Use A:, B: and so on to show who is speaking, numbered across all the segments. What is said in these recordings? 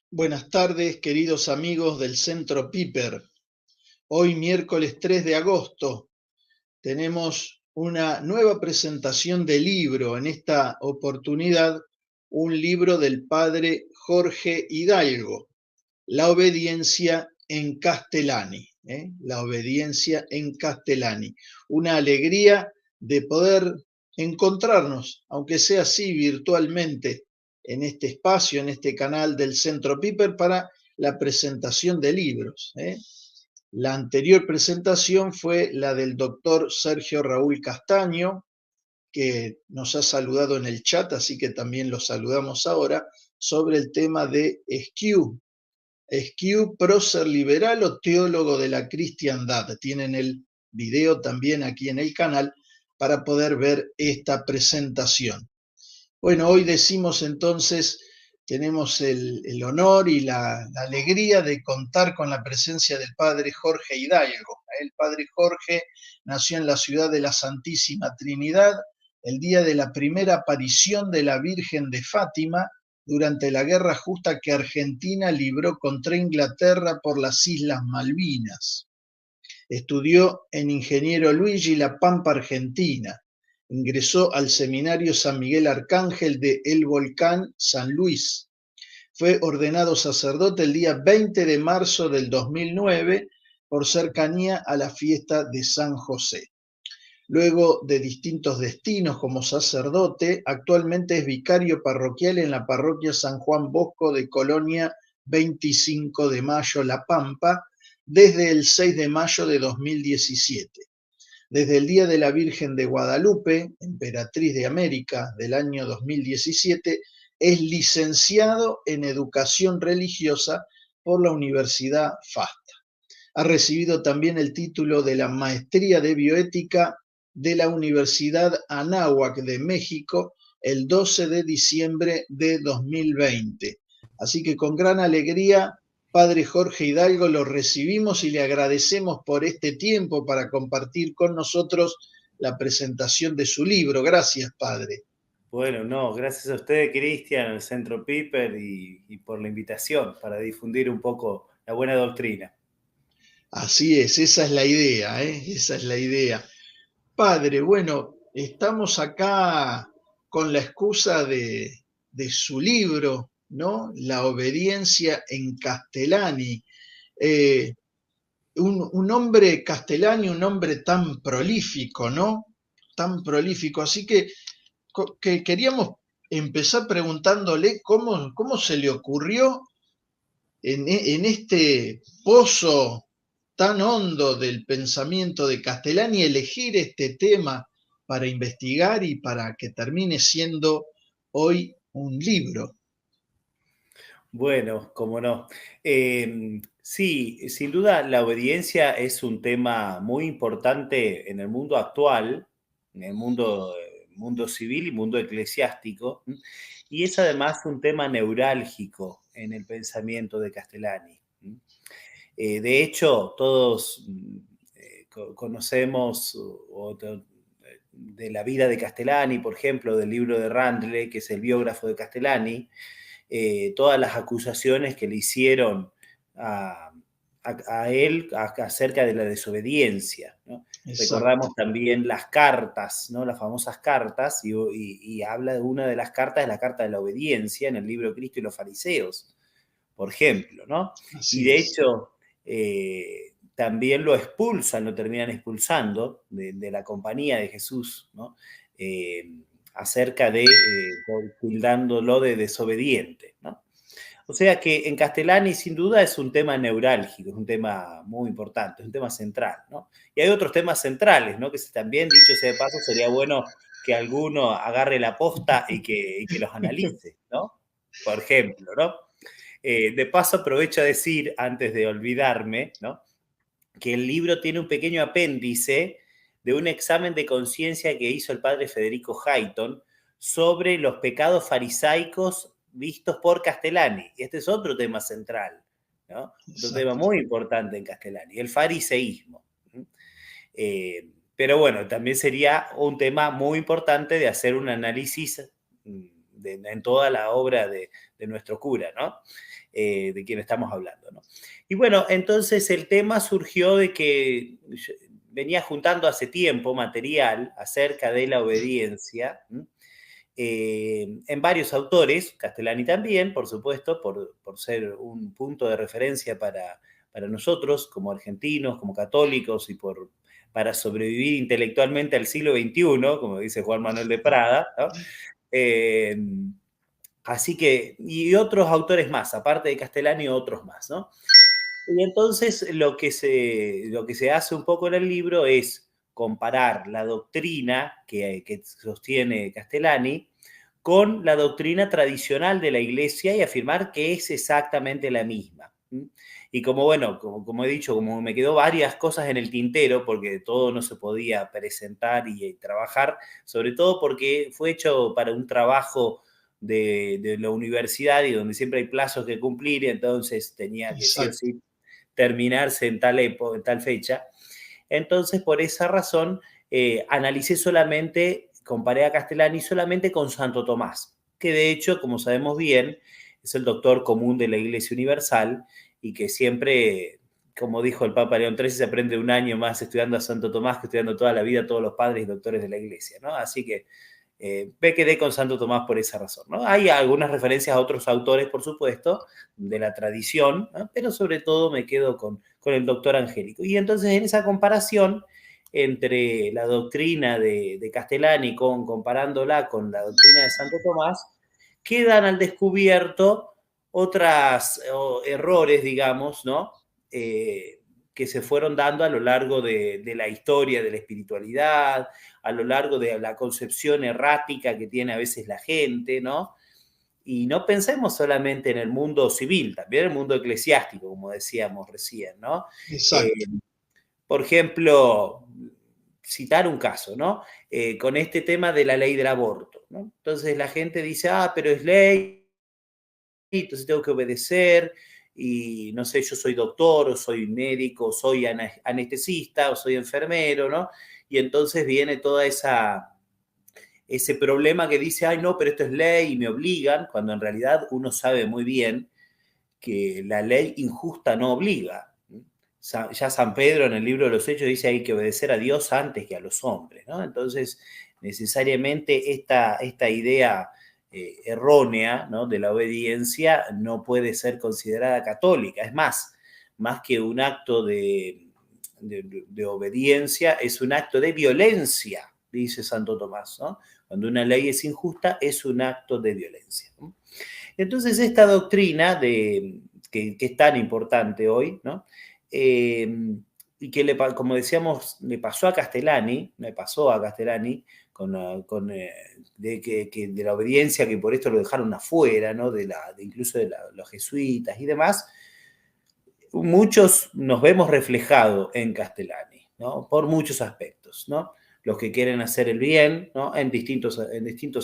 A: Buenas tardes, queridos amigos del Centro Piper. Hoy, miércoles 3 de agosto, tenemos una nueva presentación de libro. En esta oportunidad, un libro del padre Jorge Hidalgo, La obediencia en Castellani. La obediencia en Castellani. Una alegría de poder encontrarnos, aunque sea así virtualmente, en este espacio, en este canal del Centro Piper para la presentación de libros. La anterior presentación fue la del doctor Sergio Raúl Castaño, que nos ha saludado en el chat, así que también lo saludamos ahora, sobre el tema de Esquiu. Esquiu, prócer liberal o teólogo de la cristiandad. Tienen el video también aquí en el canal para poder ver esta presentación. Bueno, hoy decimos entonces, tenemos el honor y la alegría de contar con la presencia del padre Jorge Hidalgo. El padre Jorge nació en la ciudad de la Santísima Trinidad el día de la primera aparición de la Virgen de Fátima durante la guerra justa que Argentina libró contra Inglaterra por las Islas Malvinas. Estudió en Ingeniero Luigi La Pampa, Argentina. Ingresó al Seminario San Miguel Arcángel de El Volcán, San Luis. Fue ordenado sacerdote el día 20 de marzo del 2009 por cercanía a la fiesta de San José. Luego de distintos destinos como sacerdote, actualmente es vicario parroquial en la parroquia San Juan Bosco de Colonia 25 de Mayo, La Pampa, desde el 6 de mayo de 2017. Desde el Día de la Virgen de Guadalupe, emperatriz de América del año 2017, es licenciado en Educación Religiosa por la Universidad FASTA. Ha recibido también el título de la Maestría de Bioética de la Universidad Anáhuac de México el 12 de diciembre de 2020. Así que con gran alegría, padre Jorge Hidalgo, lo recibimos y le agradecemos por este tiempo para compartir con nosotros la presentación de su libro. Gracias, padre.
B: Bueno, no, gracias a usted, Cristian, al Centro Piper y por la invitación para difundir un poco la buena doctrina.
A: Así es, esa es la idea, esa es la idea. Padre, bueno, estamos acá con la excusa de su libro, ¿no? La obediencia en Castellani. Eh, un hombre Castellani, un hombre tan prolífico, ¿no? Tan prolífico. Así que queríamos empezar preguntándole cómo se le ocurrió en este pozo tan hondo del pensamiento de Castellani elegir este tema para investigar y para que termine siendo hoy un libro.
B: Bueno, cómo no. Sí, sin duda la obediencia es un tema muy importante en el mundo actual, en el mundo civil y mundo eclesiástico, y es además un tema neurálgico en el pensamiento de Castellani. De hecho, todos conocemos de la vida de Castellani, por ejemplo, del libro de Randle, que es el biógrafo de Castellani, todas las acusaciones que le hicieron a él acerca de la desobediencia, ¿no?
A: Exacto.
B: Recordamos también las cartas, ¿no? Las famosas cartas, y habla de una de las cartas, de la carta de la obediencia, en el libro Cristo y los fariseos, por ejemplo, ¿no? Y
A: Así
B: de
A: es.
B: hecho, también lo expulsan, lo terminan expulsando de la compañía de Jesús, ¿no? Acerca de, tildándolo de desobediente, ¿no? O sea que en Castellani sin duda es un tema neurálgico, es un tema muy importante, es un tema central, ¿no? Y hay otros temas centrales, ¿no? Que también, dicho sea de paso, sería bueno que alguno agarre la posta y que los analice, ¿no? Por ejemplo, ¿no? De paso aprovecho a decir, antes de olvidarme, ¿no? Que el libro tiene un pequeño apéndice de un examen de conciencia que hizo el padre Federico Hayton sobre los pecados farisaicos vistos por Castellani. Y este es otro tema central, ¿no? Otro tema
A: Exacto.
B: muy importante en Castellani, el fariseísmo. Pero bueno, también sería un tema muy importante de hacer un análisis en toda la obra de nuestro cura, ¿no? De quien estamos hablando, ¿no? Y bueno, entonces el tema surgió de que venía juntando hace tiempo material acerca de la obediencia, en varios autores, Castellani también, por supuesto, por ser un punto de referencia para nosotros como argentinos, como católicos y para sobrevivir intelectualmente al siglo XXI, como dice Juan Manuel de Prada, ¿no? Así que, y otros autores más, aparte de Castellani, otros más, ¿no? Y entonces lo que se hace un poco en el libro es comparar la doctrina que sostiene Castellani con la doctrina tradicional de la Iglesia y afirmar que es exactamente la misma. Y como, bueno, como he dicho, como me quedó varias cosas en el tintero, porque todo no se podía presentar y trabajar, sobre todo porque fue hecho para un trabajo de la universidad y donde siempre hay plazos que cumplir, y entonces tenía que sí o
A: Exacto.
B: sí terminarse en tal fecha. Entonces, por esa razón, analicé solamente, comparé a Castellani solamente con Santo Tomás, que de hecho, como sabemos bien, es el doctor común de la Iglesia Universal y que siempre, como dijo el Papa León XIII, se aprende un año más estudiando a Santo Tomás que estudiando toda la vida a todos los padres y doctores de la Iglesia, ¿no? Así que me quedé con Santo Tomás por esa razón, ¿no? Hay algunas referencias a otros autores, por supuesto, de la tradición, ¿no? Pero sobre todo me quedo con el doctor Angélico. Y entonces en esa comparación entre la doctrina de Castellani comparándola con la doctrina de Santo Tomás, quedan al descubierto otras errores, digamos, ¿no? Que se fueron dando a lo largo de la historia de la espiritualidad, a lo largo de la concepción errática que tiene a veces la gente, ¿no? Y no pensemos solamente en el mundo civil, también en el mundo eclesiástico, como decíamos recién, ¿no?
A: Exacto.
B: Por ejemplo, citar un caso, ¿no? Con este tema de la ley del aborto, ¿no? Entonces la gente dice, pero es ley, entonces tengo que obedecer, y no sé, yo soy doctor, o soy médico, o soy anestesista, o soy enfermero, ¿no? Y entonces viene toda ese problema que dice, ay, no, pero esto es ley y me obligan, cuando en realidad uno sabe muy bien que la ley injusta no obliga. Ya San Pedro en el libro de los Hechos dice hay que obedecer a Dios antes que a los hombres, ¿no? Entonces, necesariamente esta idea errónea, ¿no?, de la obediencia no puede ser considerada católica. Es más que un acto de obediencia, es un acto de violencia, dice Santo Tomás, ¿no? Cuando una ley es injusta, es un acto de violencia, ¿no? Entonces, esta doctrina que es tan importante hoy, ¿no? Y que, como decíamos, me pasó a Castellani de la obediencia, que por esto lo dejaron afuera, ¿no? Incluso de los jesuitas y demás. Muchos nos vemos reflejados en Castellani, ¿no? Por muchos aspectos, ¿no? Los que quieren hacer el bien, ¿no?, en distintos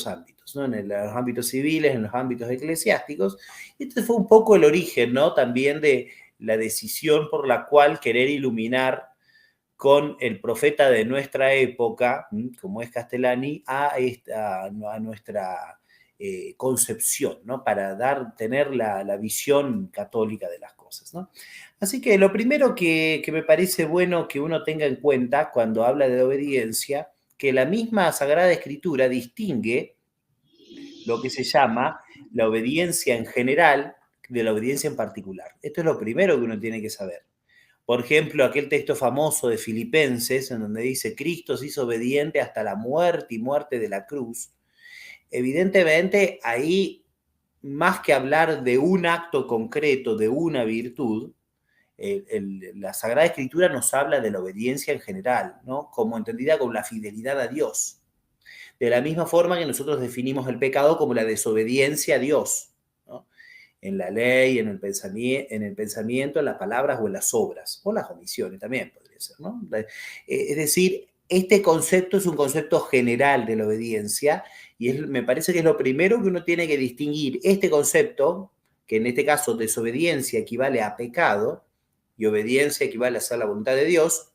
B: ámbitos, ¿no? En los ámbitos civiles, en los ámbitos eclesiásticos. Y este fue un poco el origen, ¿no?, también de la decisión por la cual querer iluminar con el profeta de nuestra época, como es Castellani, a nuestra concepción, ¿no?, para tener la visión católica de las cosas, ¿no? Así que lo primero que me parece bueno que uno tenga en cuenta cuando habla de obediencia, que la misma Sagrada Escritura distingue lo que se llama la obediencia en general de la obediencia en particular. Esto es lo primero que uno tiene que saber. Por ejemplo, aquel texto famoso de Filipenses, en donde dice, Cristo se hizo obediente hasta la muerte y muerte de la cruz. Evidentemente, ahí, más que hablar de un acto concreto, de una virtud, la Sagrada Escritura nos habla de la obediencia en general, ¿no?, como entendida como la fidelidad a Dios. De la misma forma que nosotros definimos el pecado como la desobediencia a Dios, ¿no?, en la ley, en el pensamiento, en las palabras o en las obras, o las omisiones también podría ser, ¿no? Es decir, este concepto es un concepto general de la obediencia y me parece que es lo primero que uno tiene que distinguir. Este concepto, que en este caso desobediencia equivale a pecado y obediencia equivale a hacer la voluntad de Dios,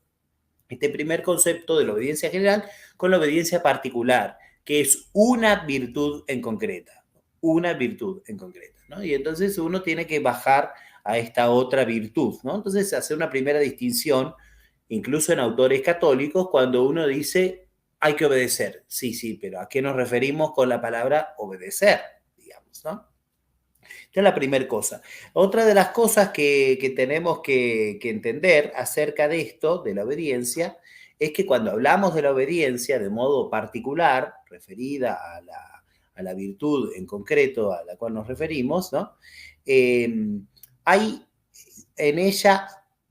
B: este primer concepto de la obediencia general con la obediencia particular, que es una virtud en concreta. una virtud en concreto, ¿no? Y entonces uno tiene que bajar a esta otra virtud, ¿no? Entonces hacer una primera distinción, incluso en autores católicos, cuando uno dice hay que obedecer. Sí, sí, pero ¿a qué nos referimos con la palabra obedecer? Digamos, ¿no? Esta es la primera cosa. Otra de las cosas que tenemos que entender acerca de esto, de la obediencia, es que cuando hablamos de la obediencia de modo particular, referida a la virtud en concreto a la cual nos referimos, ¿no? Hay en ella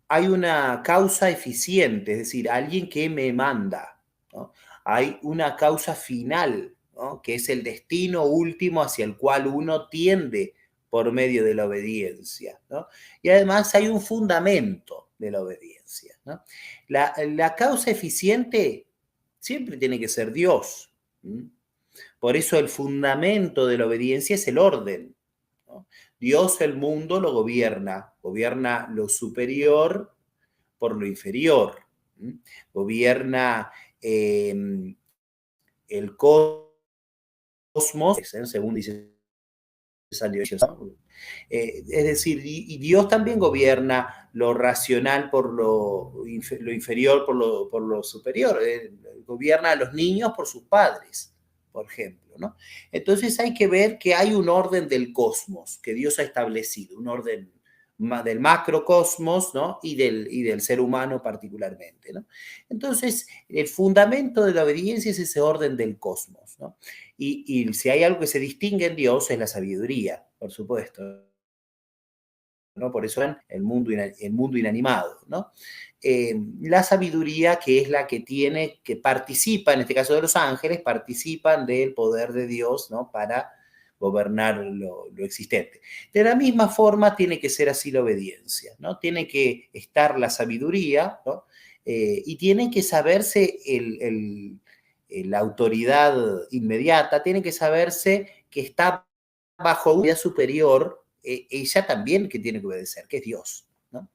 B: hay una causa eficiente, es decir, alguien que me manda, ¿no? Hay una causa final, ¿no? Que es el destino último hacia el cual uno tiende por medio de la obediencia, ¿no? Y además hay un fundamento de la obediencia, ¿no? La causa eficiente siempre tiene que ser Dios. Por eso el fundamento de la obediencia es el orden, ¿no? Dios el mundo lo gobierna lo superior por lo inferior, gobierna el cosmos, según dice San Dionisio. Es decir, y Dios también gobierna lo racional por lo inferior por lo superior. Gobierna a los niños por sus padres, por ejemplo, ¿no? Entonces hay que ver que hay un orden del cosmos que Dios ha establecido, un orden del macrocosmos, ¿no? Y del ser humano particularmente, ¿no? Entonces, el fundamento de la obediencia es ese orden del cosmos, ¿no? Y si hay algo que se distingue en Dios es la sabiduría, por supuesto, ¿no? Por eso el mundo inanimado, ¿no? La sabiduría que es la que tiene, que participa, en este caso de los ángeles, participan del poder de Dios, ¿no? Para gobernar lo existente. De la misma forma tiene que ser así la obediencia, ¿no? Tiene que estar la sabiduría, ¿no? Y tiene que saberse la autoridad inmediata, tiene que saberse que está bajo una autoridad superior, ella también que tiene que obedecer, que es Dios, ¿no?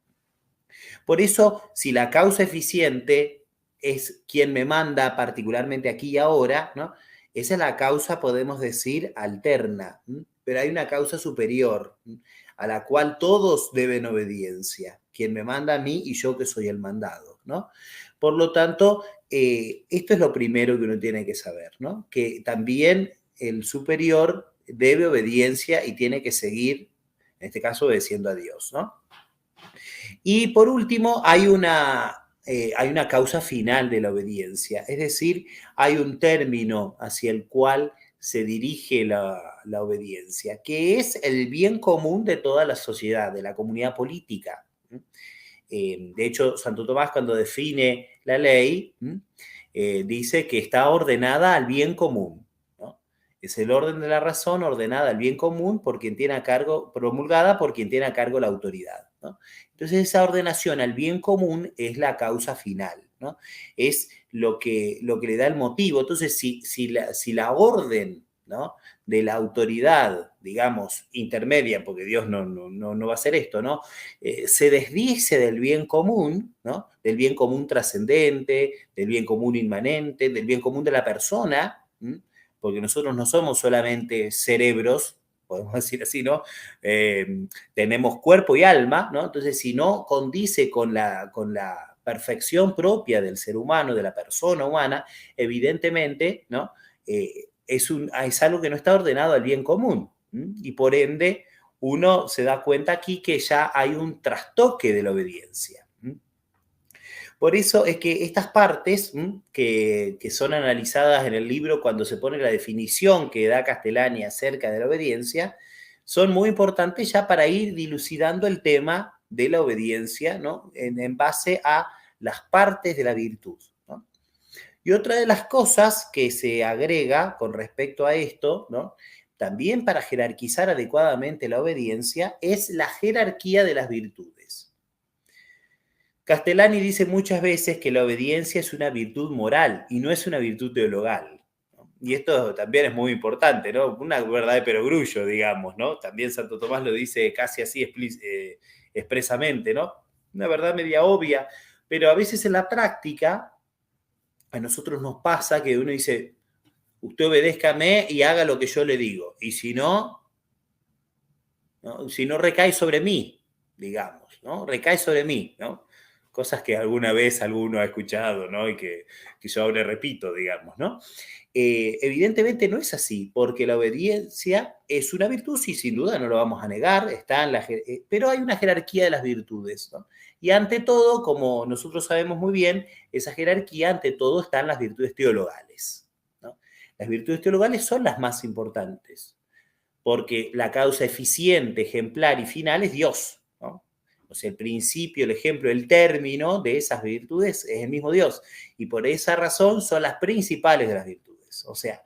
B: Por eso, si la causa eficiente es quien me manda particularmente aquí y ahora, ¿no? Esa es la causa, podemos decir, alterna, ¿m? Pero hay una causa superior, ¿m? A la cual todos deben obediencia, quien me manda a mí y yo que soy el mandado, ¿no? Por lo tanto, esto es lo primero que uno tiene que saber, ¿no? Que también el superior debe obediencia y tiene que seguir, en este caso, obedeciendo a Dios, ¿no? Y por último, hay una causa final de la obediencia, es decir, hay un término hacia el cual se dirige la obediencia, que es el bien común de toda la sociedad, de la comunidad política. De hecho, Santo Tomás cuando define la ley, dice que está ordenada al bien común, ¿no? Es el orden de la razón ordenada al bien común por quien tiene a cargo, promulgada por quien tiene a cargo la autoridad, ¿no? Entonces esa ordenación al bien común es la causa final, ¿no? Es lo que le da el motivo. Entonces, si la orden, ¿no? De la autoridad, digamos, intermedia, porque Dios no va a hacer esto, ¿no? Se desdice del bien común, ¿no? Del bien común trascendente, del bien común inmanente, del bien común de la persona, porque nosotros no somos solamente cerebros, podemos decir así, ¿no? Tenemos cuerpo y alma, ¿no? Entonces, si no condice con la perfección propia del ser humano, de la persona humana, evidentemente, ¿no? Es algo que no está ordenado al bien común, y por ende uno se da cuenta aquí que ya hay un trastoque de la obediencia. Por eso es que estas partes que son analizadas en el libro cuando se pone la definición que da Castellani acerca de la obediencia, son muy importantes ya para ir dilucidando el tema de la obediencia, ¿no? En base a las partes de la virtud, ¿no? Y otra de las cosas que se agrega con respecto a esto, ¿no? También para jerarquizar adecuadamente la obediencia, es la jerarquía de las virtudes. Castellani dice muchas veces que la obediencia es una virtud moral y no es una virtud teologal, ¿no? Y esto también es muy importante, ¿no? Una verdad de perogrullo, digamos, ¿no? También Santo Tomás lo dice casi así expresamente, ¿no? Una verdad media obvia, pero a veces en la práctica a nosotros nos pasa que uno dice, usted obedézcame y haga lo que yo le digo. Y si no, ¿no? Si no recae sobre mí, digamos, ¿no? Recae sobre mí, ¿no? Cosas que alguna vez alguno ha escuchado, ¿no? Y que yo ahora repito, digamos, ¿no? Evidentemente no es así, porque la obediencia es una virtud, sí, sin duda, no lo vamos a negar, está en pero hay una jerarquía de las virtudes, ¿no? Y ante todo, como nosotros sabemos muy bien, esa jerarquía ante todo está en las virtudes teologales, ¿no? Las virtudes teologales son las más importantes, porque la causa eficiente, ejemplar y final es Dios, ¿no? O sea, el principio, el ejemplo, el término de esas virtudes es el mismo Dios. Y por esa razón son las principales de las virtudes. O sea,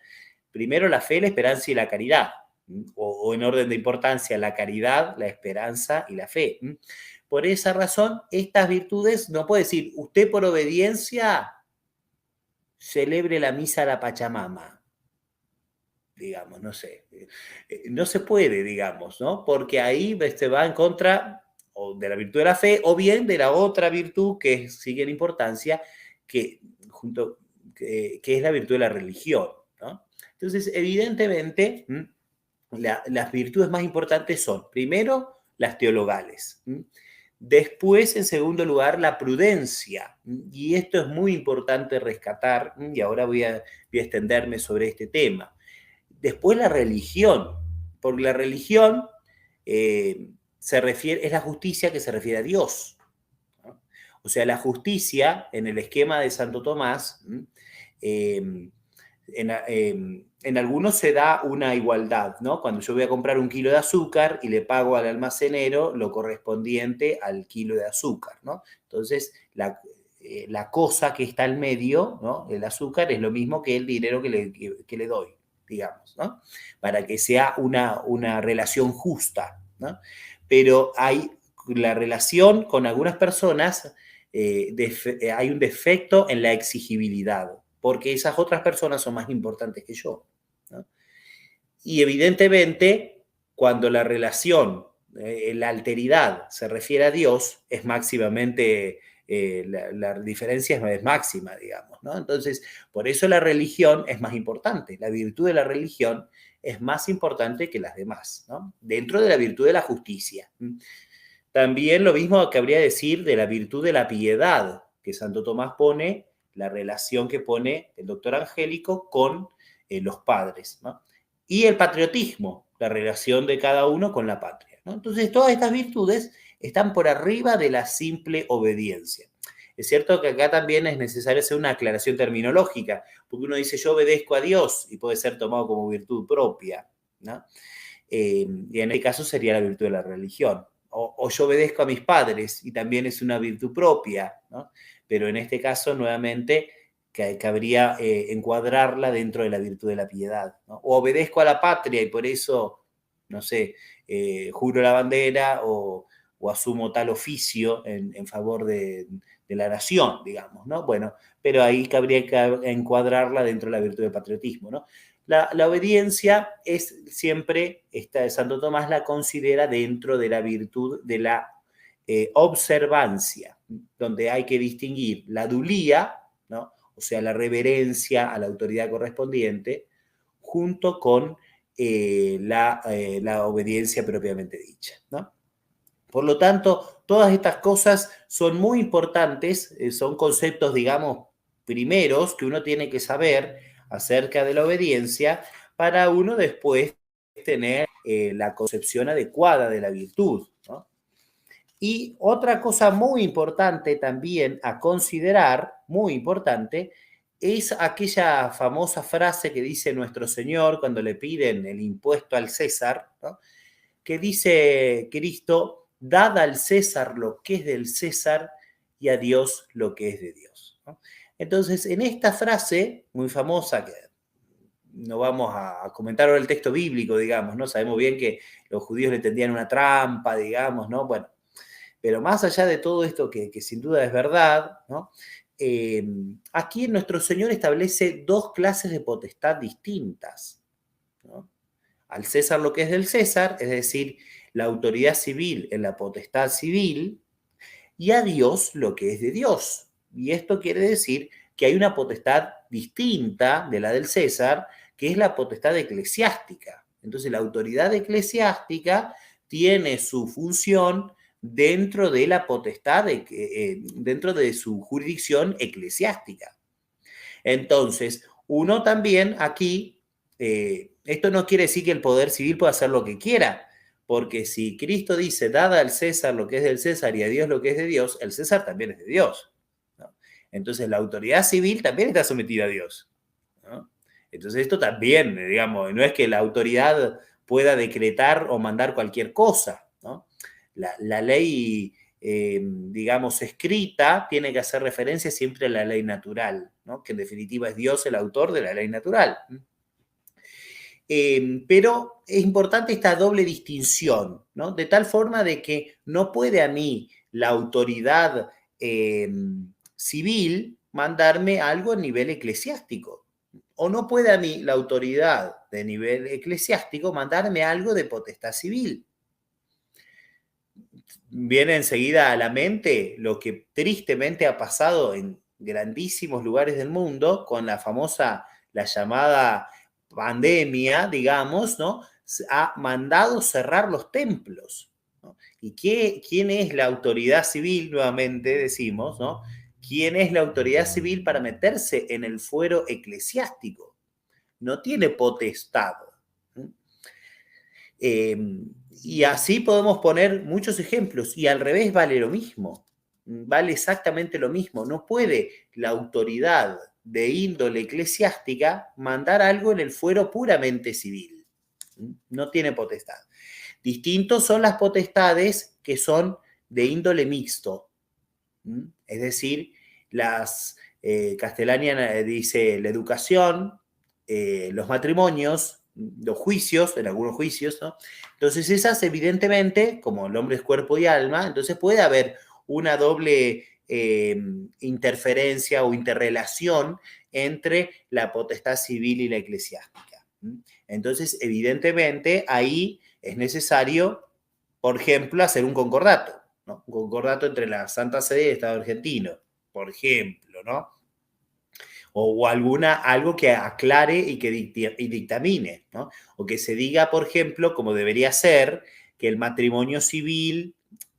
B: primero la fe, la esperanza y la caridad. O en orden de importancia, la caridad, la esperanza y la fe. Por esa razón, estas virtudes, no puede decir, usted por obediencia celebre la misa a la Pachamama, digamos, no sé. No se puede, digamos, ¿no? Porque ahí se va en contra o de la virtud de la fe o bien de la otra virtud que sigue en importancia, que, que es la virtud de la religión, ¿no? Entonces, evidentemente, las virtudes más importantes son, primero, las teologales. Después, en segundo lugar, la prudencia. Y esto es muy importante rescatar, y ahora voy a extenderme sobre este tema. Después la religión, porque la religión es la justicia que se refiere a Dios, ¿no? O sea, la justicia, en el esquema de Santo Tomás, en algunos se da una igualdad, ¿no? Cuando yo voy a comprar 1 kilo de azúcar y le pago al almacenero lo correspondiente al kilo de azúcar, ¿no? Entonces, la cosa que está al medio, ¿no? El azúcar es lo mismo que el dinero que le doy, digamos, ¿no? Para que sea una relación justa, ¿no? Pero hay la relación con algunas personas, hay un defecto en la exigibilidad, porque esas otras personas son más importantes que yo, ¿no? Y evidentemente, cuando la relación, la alteridad se refiere a Dios, es máximamente, la diferencia es máxima, digamos, ¿no? Entonces, por eso la religión es más importante, la virtud de la religión es más importante que las demás, ¿no? Dentro de la virtud de la justicia. También lo mismo cabría decir de la virtud de la piedad, que Santo Tomás pone, la relación que pone el doctor Angélico con los padres, ¿no? Y el patriotismo, la relación de cada uno con la patria, ¿no? Entonces, todas estas virtudes están por arriba de la simple obediencia. Es cierto que acá también es necesario hacer una aclaración terminológica, porque uno dice yo obedezco a Dios y puede ser tomado como virtud propia, ¿no? Y en este caso sería la virtud de la religión. O yo obedezco a mis padres y también es una virtud propia, ¿no? Pero en este caso, nuevamente, cabría encuadrarla dentro de la virtud de la piedad, ¿no? O obedezco a la patria y por eso, no sé, juro la bandera o asumo tal oficio en favor de la nación, digamos, ¿no? Bueno, pero ahí cabría encuadrarla dentro de la virtud del patriotismo, ¿no? La obediencia es siempre, Santo Tomás la considera dentro de la virtud de la observancia, donde hay que distinguir la dulía, ¿no? O sea, la reverencia a la autoridad correspondiente, junto con la obediencia propiamente dicha, ¿no? Por lo tanto, todas estas cosas son muy importantes, son conceptos, digamos, primeros que uno tiene que saber acerca de la obediencia para uno después tener la concepción adecuada de la virtud, ¿no? Y otra cosa muy importante también a considerar, muy importante, es aquella famosa frase que dice nuestro Señor cuando le piden el impuesto al César, ¿no? Que dice Cristo, dad al César lo que es del César y a Dios lo que es de Dios, ¿no? Entonces, en esta frase muy famosa, que no vamos a comentar ahora el texto bíblico, digamos, ¿no? Sabemos bien que los judíos le tendían una trampa, digamos, ¿no? Bueno, pero más allá de todo esto, que sin duda es verdad, ¿no? Aquí nuestro Señor establece dos clases de potestad distintas, ¿no? Al César lo que es del César, es decir, la autoridad civil en la potestad civil, y a Dios lo que es de Dios. Y esto quiere decir que hay una potestad distinta de la del César, que es la potestad eclesiástica. Entonces, la autoridad eclesiástica tiene su función dentro de la potestad, dentro de su jurisdicción eclesiástica. Entonces, uno también aquí, esto no quiere decir que el poder civil pueda hacer lo que quiera, porque si Cristo dice, dad al César lo que es del César y a Dios lo que es de Dios, el César también es de Dios, ¿no? Entonces, la autoridad civil también está sometida a Dios, ¿no? Entonces, esto también, digamos, no es que la autoridad pueda decretar o mandar cualquier cosa, ¿no? La ley, digamos, escrita tiene que hacer referencia siempre a la ley natural, ¿no? Que en definitiva es Dios el autor de la ley natural. Pero es importante esta doble distinción, ¿no? De tal forma de que no puede a mí la autoridad civil mandarme algo a nivel eclesiástico, o no puede a mí la autoridad de nivel eclesiástico mandarme algo de potestad civil. Viene enseguida a la mente lo que tristemente ha pasado en grandísimos lugares del mundo con la famosa, la llamada pandemia, digamos, ¿no? Ha mandado cerrar los templos, ¿no? ¿Y quién es la autoridad civil? Nuevamente decimos, ¿no? ¿Quién es la autoridad civil para meterse en el fuero eclesiástico? No tiene potestad. Y así podemos poner muchos ejemplos. Y al revés vale lo mismo. Vale exactamente lo mismo. No puede la autoridad de índole eclesiástica mandar algo en el fuero puramente civil. No tiene potestad. Distintos son las potestades que son de índole mixto. Es decir, las Castellania dice la educación, los matrimonios, los juicios, en algunos juicios, ¿no? Entonces esas evidentemente, como el hombre es cuerpo y alma, entonces puede haber una doble interferencia o interrelación entre la potestad civil y la eclesiástica. Entonces, evidentemente, ahí es necesario, por ejemplo, hacer un concordato, ¿no? Un concordato entre la Santa Sede y el Estado argentino, por ejemplo, ¿no? O algo que aclare y que dictamine, ¿no? O que se diga, por ejemplo, como debería ser, que el matrimonio civil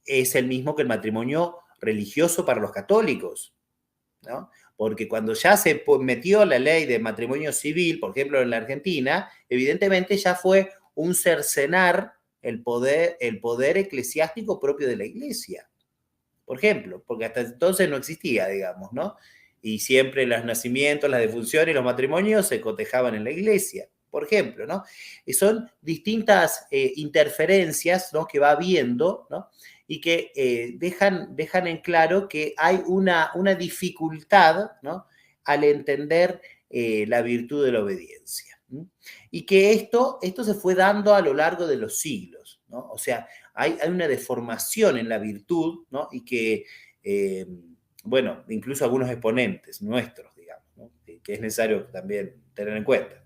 B: es el mismo que el matrimonio religioso para los católicos, ¿no? Porque cuando ya se metió la ley de matrimonio civil, por ejemplo, en la Argentina, evidentemente ya fue un cercenar el poder eclesiástico propio de la Iglesia, por ejemplo, porque hasta entonces no existía, digamos, ¿no? Y siempre los nacimientos, las defunciones y los matrimonios se cotejaban en la iglesia, por ejemplo, ¿no? Y son distintas interferencias, ¿no? Que va habiendo, ¿no? Y que dejan en claro que hay una dificultad, ¿no? Al entender la virtud de la obediencia. Y que esto se fue dando a lo largo de los siglos, ¿no? O sea, hay una deformación en la virtud, ¿no? Y que, bueno, incluso algunos exponentes nuestros, digamos, ¿no? Que es necesario también tener en cuenta.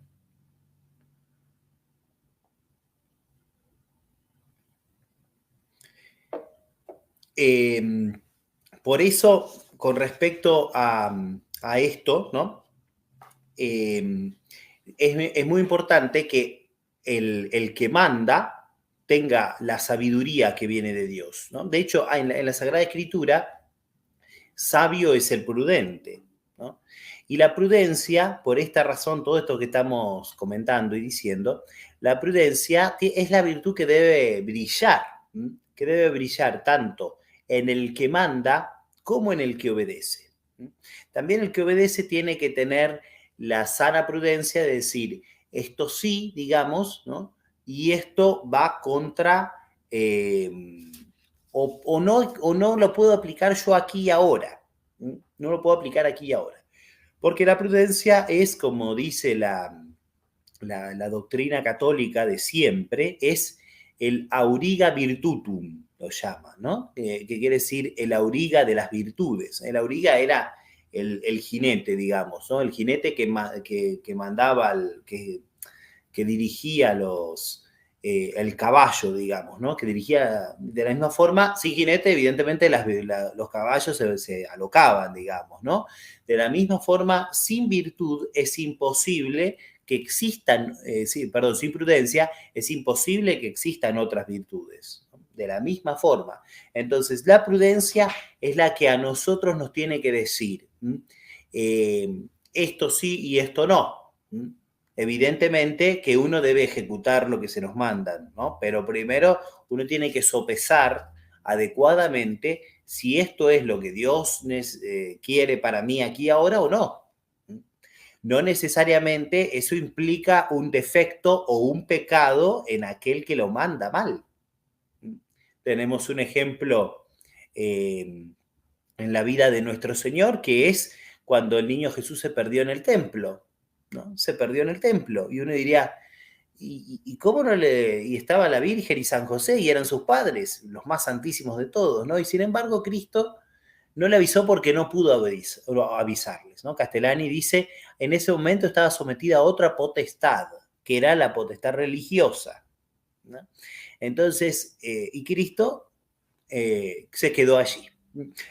B: Por eso, con respecto a esto, ¿no? Es muy importante que el que manda tenga la sabiduría que viene de Dios, ¿no? De hecho, en la Sagrada Escritura, sabio es el prudente, ¿no? Y la prudencia, por esta razón, todo esto que estamos comentando y diciendo, la prudencia es la virtud que debe brillar tanto en el que manda como en el que obedece. También el que obedece tiene que tener la sana prudencia de decir, esto sí, digamos, ¿no? Y esto va contra, o no lo puedo aplicar yo aquí y ahora. No lo puedo aplicar aquí y ahora. Porque la prudencia es, como dice la doctrina católica de siempre, es el auriga virtutum, lo llama, ¿no? Que quiere decir el auriga de las virtudes. El auriga era el jinete, digamos, ¿no? El jinete que mandaba, que dirigía el caballo, digamos, ¿no? Que dirigía de la misma forma, sin jinete, evidentemente los caballos se alocaban, digamos, ¿no? De la misma forma, sin virtud es imposible que existan, sin prudencia, es imposible que existan otras virtudes. De la misma forma. Entonces, la prudencia es la que a nosotros nos tiene que decir, esto sí y esto no. Evidentemente que uno debe ejecutar lo que se nos mandan, ¿no? Pero primero uno tiene que sopesar adecuadamente si esto es lo que Dios quiere para mí aquí ahora o no. No necesariamente eso implica un defecto o un pecado en aquel que lo manda mal. Tenemos un ejemplo en la vida de nuestro Señor, que es cuando el niño Jesús se perdió en el templo, ¿no? Se perdió en el templo. Y uno diría, ¿y cómo no le...? Y estaba la Virgen y San José, y eran sus padres, los más santísimos de todos, ¿no? Y sin embargo, Cristo no le avisó porque no pudo avisarles, ¿no? Castellani dice, en ese momento estaba sometida a otra potestad, que era la potestad religiosa, ¿no? Entonces, y Cristo se quedó allí.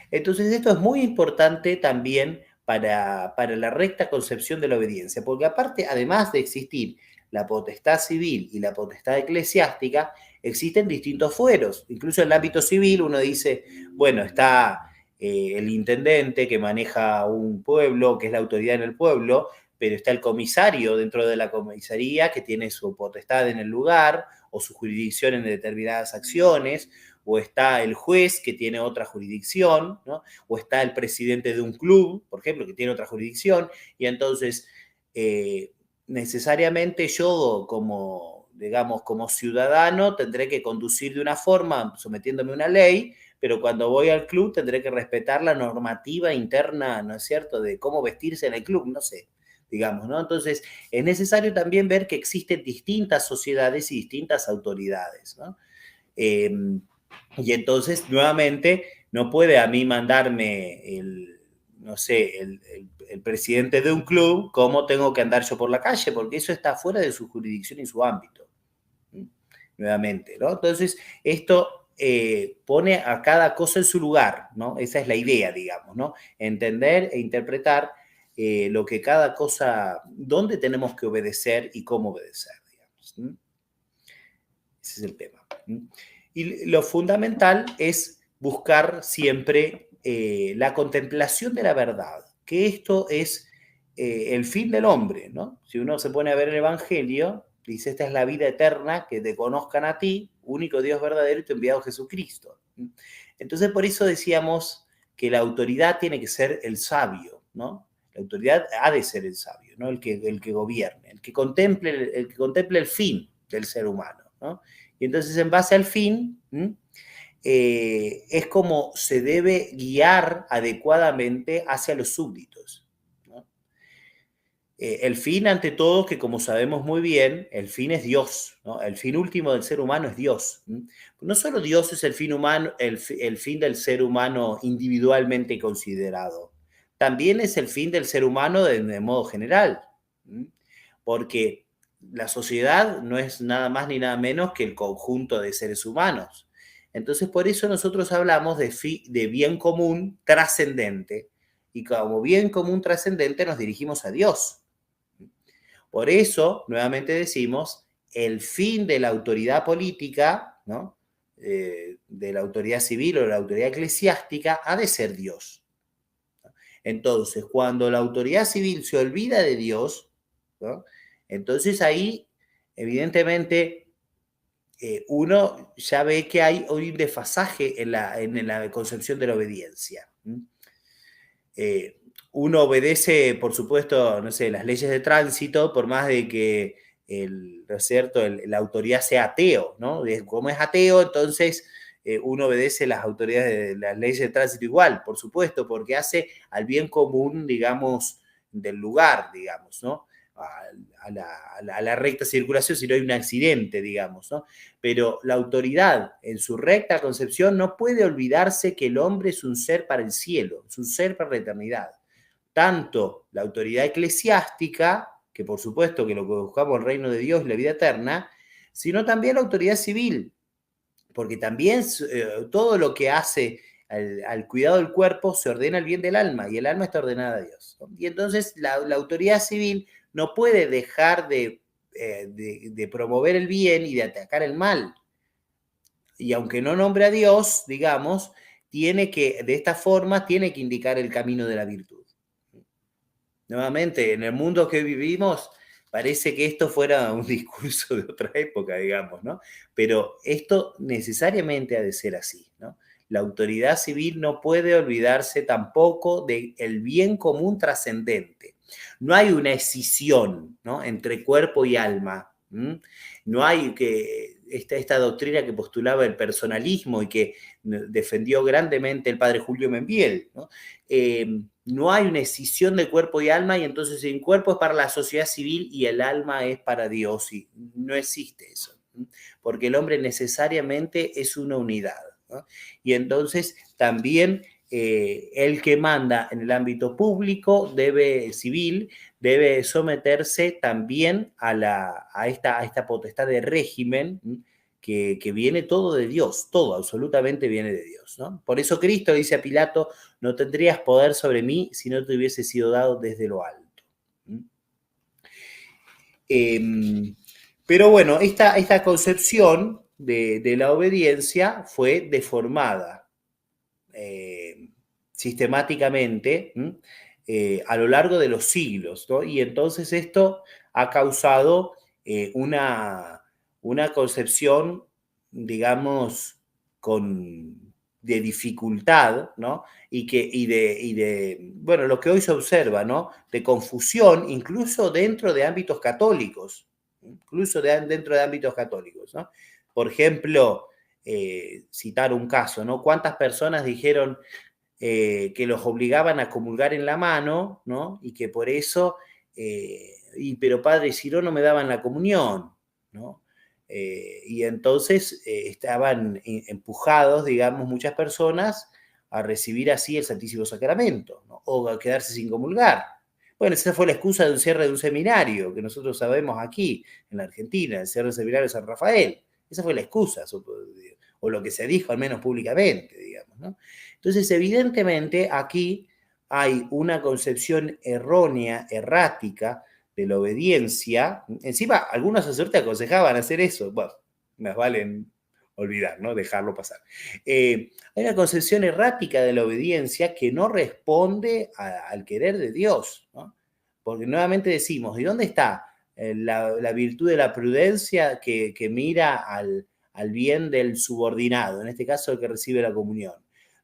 B: Entonces, esto es muy importante también para la recta concepción de la obediencia, porque aparte, además de existir la potestad civil y la potestad eclesiástica, existen distintos fueros. Incluso en el ámbito civil uno dice, bueno, está el intendente que maneja un pueblo, que es la autoridad en el pueblo, pero está el comisario dentro de la comisaría que tiene su potestad en el lugar o su jurisdicción en determinadas acciones, o está el juez que tiene otra jurisdicción, ¿no? O está el presidente de un club, por ejemplo, que tiene otra jurisdicción, y entonces necesariamente yo digamos, como ciudadano tendré que conducir de una forma sometiéndome a una ley, pero cuando voy al club tendré que respetar la normativa interna, ¿no es cierto?, de cómo vestirse en el club, no sé, digamos, ¿no? Entonces, es necesario también ver que existen distintas sociedades y distintas autoridades, ¿no? Y entonces, nuevamente, no puede a mí mandarme no sé, el presidente de un club cómo tengo que andar yo por la calle, porque eso está fuera de su jurisdicción y su ámbito. Nuevamente, ¿no? Entonces, esto pone a cada cosa en su lugar, ¿no? Esa es la idea, digamos, ¿no? Entender e interpretar lo que cada cosa, dónde tenemos que obedecer y cómo obedecer, digamos. Ese es el tema. Y lo fundamental es buscar siempre la contemplación de la verdad, que esto es el fin del hombre, ¿no? Si uno se pone a ver el Evangelio, dice, esta es la vida eterna, que te conozcan a ti, único Dios verdadero y tu enviado Jesucristo. Entonces, por eso decíamos que la autoridad tiene que ser el sabio, ¿no? La autoridad ha de ser el sabio, ¿no? El que gobierne, el que contemple el fin del ser humano, ¿no? Y entonces, en base al fin, es como se debe guiar adecuadamente hacia los súbditos, ¿no? El fin, ante todo, que como sabemos muy bien, el fin es Dios, ¿no? El fin último del ser humano es Dios. No solo Dios es el fin humano, el fin del ser humano individualmente considerado, también es el fin del ser humano de modo general, porque la sociedad no es nada más ni nada menos que el conjunto de seres humanos. Entonces, por eso nosotros hablamos de bien común trascendente, y como bien común trascendente nos dirigimos a Dios. Por eso, nuevamente decimos, el fin de la autoridad política, ¿no? De la autoridad civil o de la autoridad eclesiástica, ha de ser Dios. Entonces, cuando la autoridad civil se olvida de Dios, ¿no? Entonces ahí, evidentemente, uno ya ve que hay un desfasaje en la concepción de la obediencia. Uno obedece, por supuesto, no sé, las leyes de tránsito, por más de que ¿no es cierto?, la autoridad sea ateo, ¿no? Como es ateo, entonces uno obedece las autoridades de las leyes de tránsito igual, por supuesto, porque hace al bien común, digamos, del lugar, digamos, ¿no? A la recta circulación si no hay un accidente, digamos, ¿no? Pero la autoridad, en su recta concepción, no puede olvidarse que el hombre es un ser para el cielo, es un ser para la eternidad. Tanto la autoridad eclesiástica, que por supuesto que lo que buscamos el reino de Dios y la vida eterna, sino también la autoridad civil, porque también todo lo que hace al cuidado del cuerpo se ordena al bien del alma, y el alma está ordenada a Dios, ¿no? Y entonces la autoridad civil no puede dejar de promover el bien y de atacar el mal. Y aunque no nombre a Dios, digamos, de esta forma, tiene que indicar el camino de la virtud. Nuevamente, en el mundo que vivimos, parece que esto fuera un discurso de otra época, digamos, ¿no? Pero esto necesariamente ha de ser así, ¿no? La autoridad civil no puede olvidarse tampoco del bien común trascendente. No hay una escisión, ¿no?, entre cuerpo y alma. No hay esta doctrina que postulaba el personalismo y que defendió grandemente el padre Julio Membiel, ¿no? No hay una escisión de cuerpo y alma, y entonces el cuerpo es para la sociedad civil y el alma es para Dios, y no existe eso, porque el hombre necesariamente es una unidad, ¿no? Y entonces también el que manda en el ámbito público civil debe someterse también a esta potestad de régimen, que viene todo de Dios, todo absolutamente viene de Dios, ¿no? Por eso Cristo dice a Pilato: no tendrías poder sobre mí si no te hubiese sido dado desde lo alto. Pero bueno, esta concepción de la obediencia fue deformada sistemáticamente a lo largo de los siglos, ¿no? Y entonces esto ha causado una concepción, digamos, de dificultad, ¿no? Bueno, lo que hoy se observa, ¿no?, de confusión, incluso dentro de ámbitos católicos, ¿no? Por ejemplo, citar un caso, ¿no? ¿Cuántas personas dijeron que los obligaban a comulgar en la mano, ¿no?, y que por eso, pero padre, si no me daban la comunión, ¿no? Y entonces estaban empujados, digamos, muchas personas a recibir así el Santísimo Sacramento, ¿no?, o a quedarse sin comulgar. Bueno, esa fue la excusa de un cierre de un seminario, que nosotros sabemos aquí, en la Argentina, el cierre del seminario de San Rafael. Esa fue la excusa, o lo que se dijo, al menos públicamente, digamos, ¿no? Entonces, evidentemente, aquí hay una concepción errónea, errática, de la obediencia. Encima, algunos sacerdotes aconsejaban hacer eso. Bueno, más vale olvidar, ¿no?, dejarlo pasar. Hay una concepción errática de la obediencia que no responde al querer de Dios, ¿no? Porque nuevamente decimos, ¿y dónde está la virtud de la prudencia que mira al bien del subordinado, en este caso el que recibe la comunión?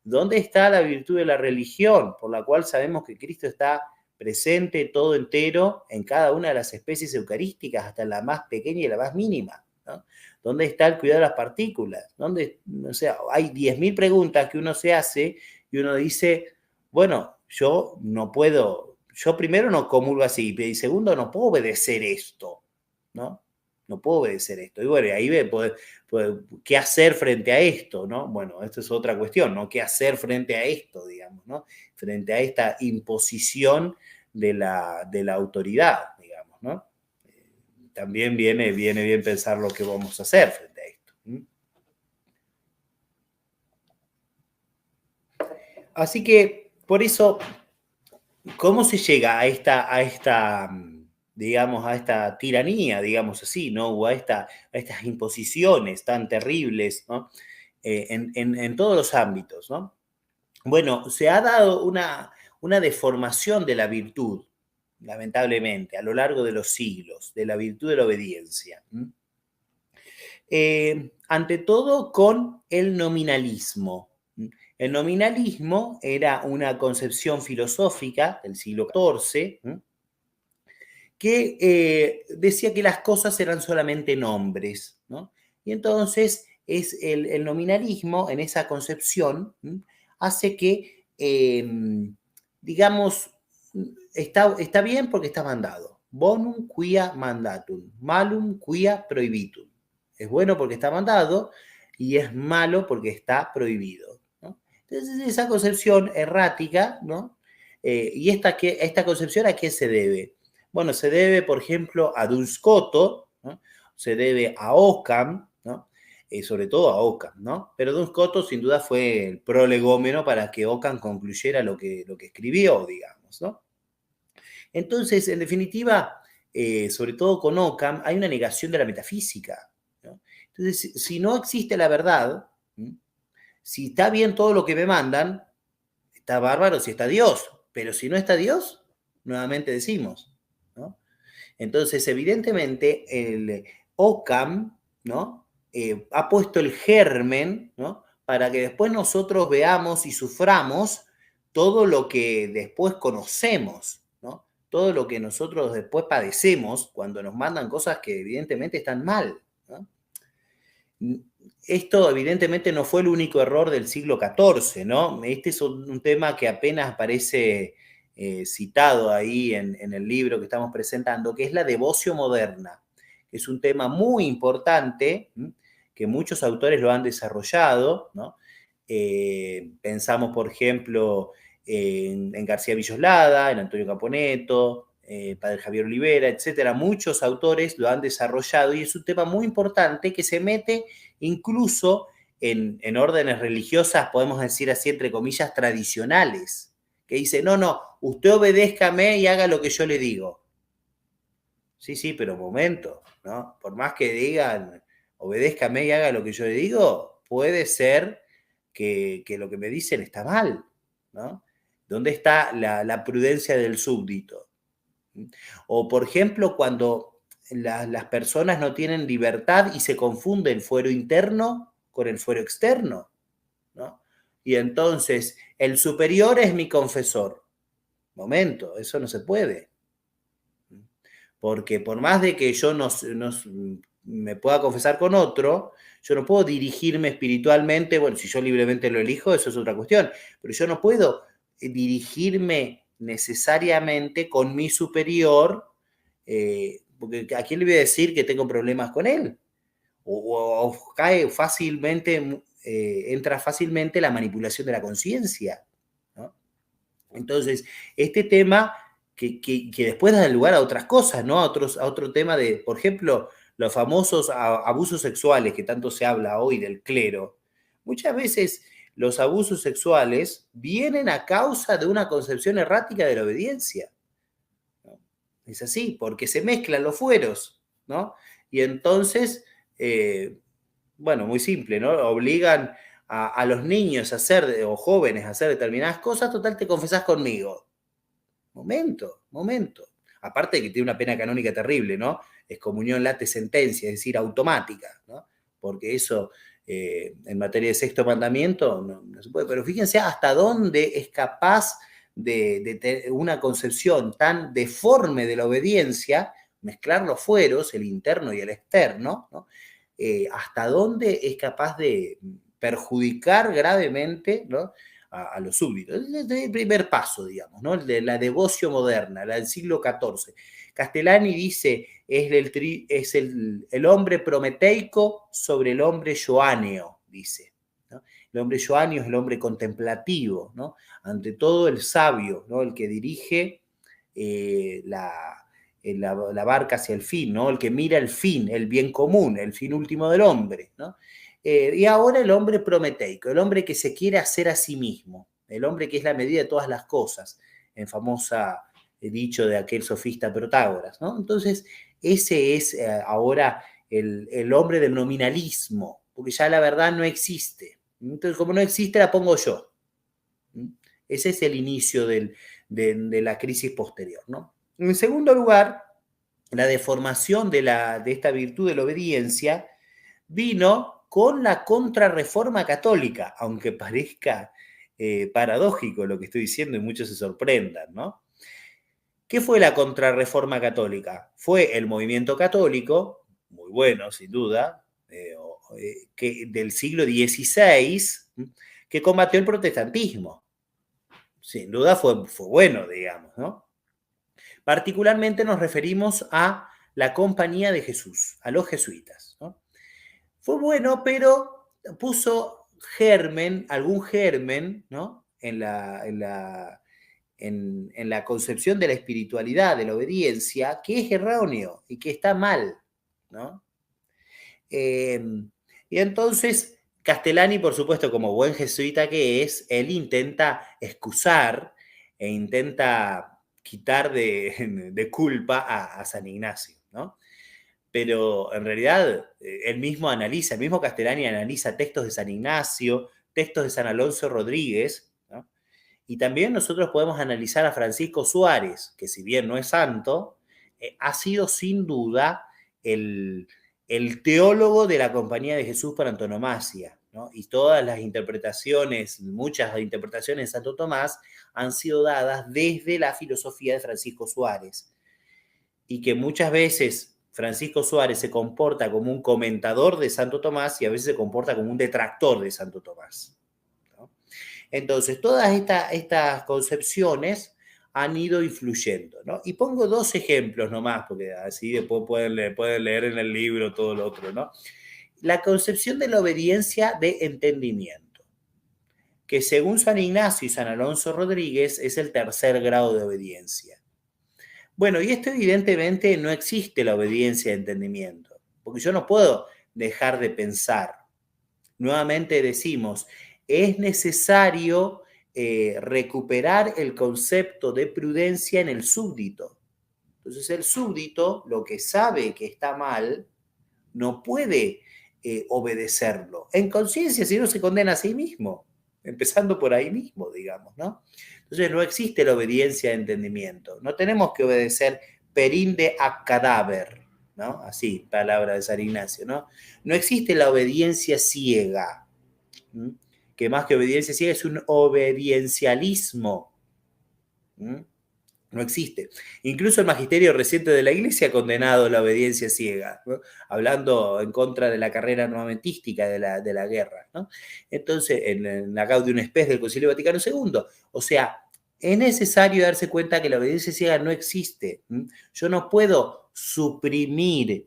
B: ¿Dónde está la virtud de la religión, por la cual sabemos que Cristo está presente todo entero en cada una de las especies eucarísticas, hasta la más pequeña y la más mínima, ¿no? ¿Dónde está el cuidado de las partículas? O sea, hay 10.000 preguntas que uno se hace y uno dice, bueno, yo no puedo, yo primero no comulgo así, y segundo no puedo obedecer esto, ¿no? No puedo obedecer esto. Y bueno, ahí ve, ¿qué hacer frente a esto, no? Bueno, esto es otra cuestión, ¿no? ¿Qué hacer frente a esto, digamos, ¿no? Frente a esta imposición de la autoridad, digamos, ¿no? También viene bien pensar lo que vamos a hacer frente a esto. Así que, por eso, ¿cómo se llega a esta digamos, a esta tiranía, digamos así, ¿no? O a estas imposiciones tan terribles, ¿no?, en todos los ámbitos, ¿no? Bueno, se ha dado una deformación de la virtud, lamentablemente, a lo largo de los siglos, de la virtud de la obediencia. Ante todo con el nominalismo. El nominalismo era una concepción filosófica del siglo XIV, que decía que las cosas eran solamente nombres, ¿no? Y entonces el nominalismo, en esa concepción, hace que, digamos, está bien porque está mandado. Bonum quia mandatum, malum quia prohibitum. Es bueno porque está mandado y es malo porque está prohibido, ¿no? Entonces, esa concepción errática, ¿no? ¿Y esta concepción a qué se debe? Bueno, se debe, por ejemplo, a Duns Scoto, ¿no? Se debe a Occam, ¿no? Sobre todo a Occam, ¿no? Pero Duns Scoto sin duda fue el prolegómeno para que Occam concluyera lo que escribió, digamos, ¿no? Entonces, en definitiva, sobre todo con Occam, hay una negación de la metafísica, ¿no? Entonces, si no existe la verdad, si está bien todo lo que me mandan, está bárbaro si está Dios, pero si no está Dios, nuevamente decimos, ¿no? Entonces, evidentemente, el Occam, ¿no? Ha puesto el germen, ¿no? Para que después nosotros veamos y suframos todo lo que después conocemos, ¿no? Todo lo que nosotros después padecemos cuando nos mandan cosas que evidentemente están mal, ¿no? Esto evidentemente no fue el único error del siglo XIV, ¿no? Este es un tema que apenas aparece citado ahí en el libro que estamos presentando, que es la devoción moderna. Es un tema muy importante, que muchos autores lo han desarrollado, ¿no? Pensamos, por ejemplo, en García Villoslada, en Antonio Caponeto, Padre Javier Olivera, etcétera. Muchos autores lo han desarrollado y es un tema muy importante que se mete incluso en órdenes religiosas, podemos decir así, entre comillas, tradicionales, que dice, no, usted obedézcame y haga lo que yo le digo. Sí, pero un momento, ¿no? Por más que digan, obedézcame y haga lo que yo le digo, puede ser que lo que me dicen está mal, ¿no? ¿Dónde está la prudencia del súbdito? O, por ejemplo, cuando las personas no tienen libertad y se confunde el fuero interno con el fuero externo, ¿no? Y entonces, el superior es mi confesor. Momento, eso no se puede. Porque por más de que yo no me pueda confesar con otro, yo no puedo dirigirme espiritualmente, bueno, si yo libremente lo elijo, eso es otra cuestión, pero yo no puedo dirigirme necesariamente con mi superior, porque ¿a quién le voy a decir que tengo problemas con él? O cae fácilmente, entra fácilmente la manipulación de la conciencia, ¿no? Entonces, este tema que después da lugar a otras cosas, ¿no? A otro tema de, por ejemplo, los famosos abusos sexuales que tanto se habla hoy del clero. Muchas veces los abusos sexuales vienen a causa de una concepción errática de la obediencia, ¿no? Es así, porque se mezclan los fueros, ¿no? Y entonces, bueno, muy simple, ¿no? Obligan a los niños a hacer, o jóvenes a hacer determinadas cosas, total, te confesás conmigo. Momento. Aparte de que tiene una pena canónica terrible, ¿no? Excomunión late sentencia, es decir, automática, ¿no? Porque eso, en materia de sexto mandamiento, no se puede. Pero fíjense hasta dónde es capaz de tener una concepción tan deforme de la obediencia, mezclar los fueros, el interno y el externo, ¿no? Hasta dónde es capaz de perjudicar gravemente, ¿no?, a los súbditos. Es el primer paso, digamos, ¿no? El de la devoción moderna, la del siglo XIV. Castellani dice, es el hombre prometeico sobre el hombre joáneo, dice, ¿no? El hombre joáneo es el hombre contemplativo, ¿no? Ante todo el sabio, ¿no? El que dirige la barca hacia el fin, ¿no? El que mira el fin, el bien común, el fin último del hombre, ¿no? Y ahora el hombre prometeico, el hombre que se quiere hacer a sí mismo, el hombre que es la medida de todas las cosas, en famosa dicho de aquel sofista Protágoras, ¿no? Entonces, ese es ahora el hombre del nominalismo, porque ya la verdad no existe. Entonces, como no existe, la pongo yo. Ese es el inicio de la crisis posterior, ¿no? En segundo lugar, la deformación de esta virtud de la obediencia vino con la contrarreforma católica, aunque parezca paradójico lo que estoy diciendo y muchos se sorprendan, ¿no? ¿Qué fue la contrarreforma católica? Fue el movimiento católico, muy bueno, sin duda, del siglo XVI, que combatió el protestantismo. Sin duda fue bueno, digamos, ¿no? Particularmente nos referimos a la Compañía de Jesús, a los jesuitas, ¿no? Fue bueno, pero puso algún germen, ¿no?, en la concepción de la espiritualidad, de la obediencia, que es erróneo y que está mal, ¿no? Y entonces Castellani, por supuesto, como buen jesuita que es, él intenta excusar e intenta quitar de culpa a San Ignacio, ¿no? Pero en realidad él mismo analiza, el mismo Castellani analiza textos de San Ignacio, textos de San Alonso Rodríguez, ¿no? Y también nosotros podemos analizar a Francisco Suárez, que si bien no es santo, ha sido sin duda el, el teólogo de la Compañía de Jesús por antonomasia, ¿no? Y todas las interpretaciones, muchas interpretaciones de Santo Tomás han sido dadas desde la filosofía de Francisco Suárez. Y que muchas veces Francisco Suárez se comporta como un comentador de Santo Tomás y a veces se comporta como un detractor de Santo Tomás, ¿no? Entonces, todas estas concepciones han ido influyendo, ¿no? Y pongo 2 ejemplos nomás, porque así después pueden leer en el libro todo lo otro, ¿no? La concepción de la obediencia de entendimiento, que según San Ignacio y San Alonso Rodríguez es el tercer grado de obediencia. Bueno, y esto evidentemente no existe la obediencia de entendimiento, porque yo no puedo dejar de pensar. Nuevamente decimos, es necesario recuperar el concepto de prudencia en el súbdito. Entonces el súbdito, lo que sabe que está mal, no puede obedecerlo. En conciencia, si no se condena a sí mismo, empezando por ahí mismo, digamos, ¿no? Entonces no existe la obediencia de entendimiento. No tenemos que obedecer perinde a cadáver, ¿no? Así, palabra de San Ignacio, ¿no? No existe la obediencia ciega, ¿m? Que más que obediencia ciega es un obediencialismo, ¿m? No existe. Incluso el magisterio reciente de la Iglesia ha condenado la obediencia ciega, ¿no? Hablando en contra de la carrera armamentística de la guerra, ¿no? Entonces, en la Gaudium Spes del Concilio Vaticano II, o sea, es necesario darse cuenta que la obediencia ciega no existe. Yo no puedo suprimir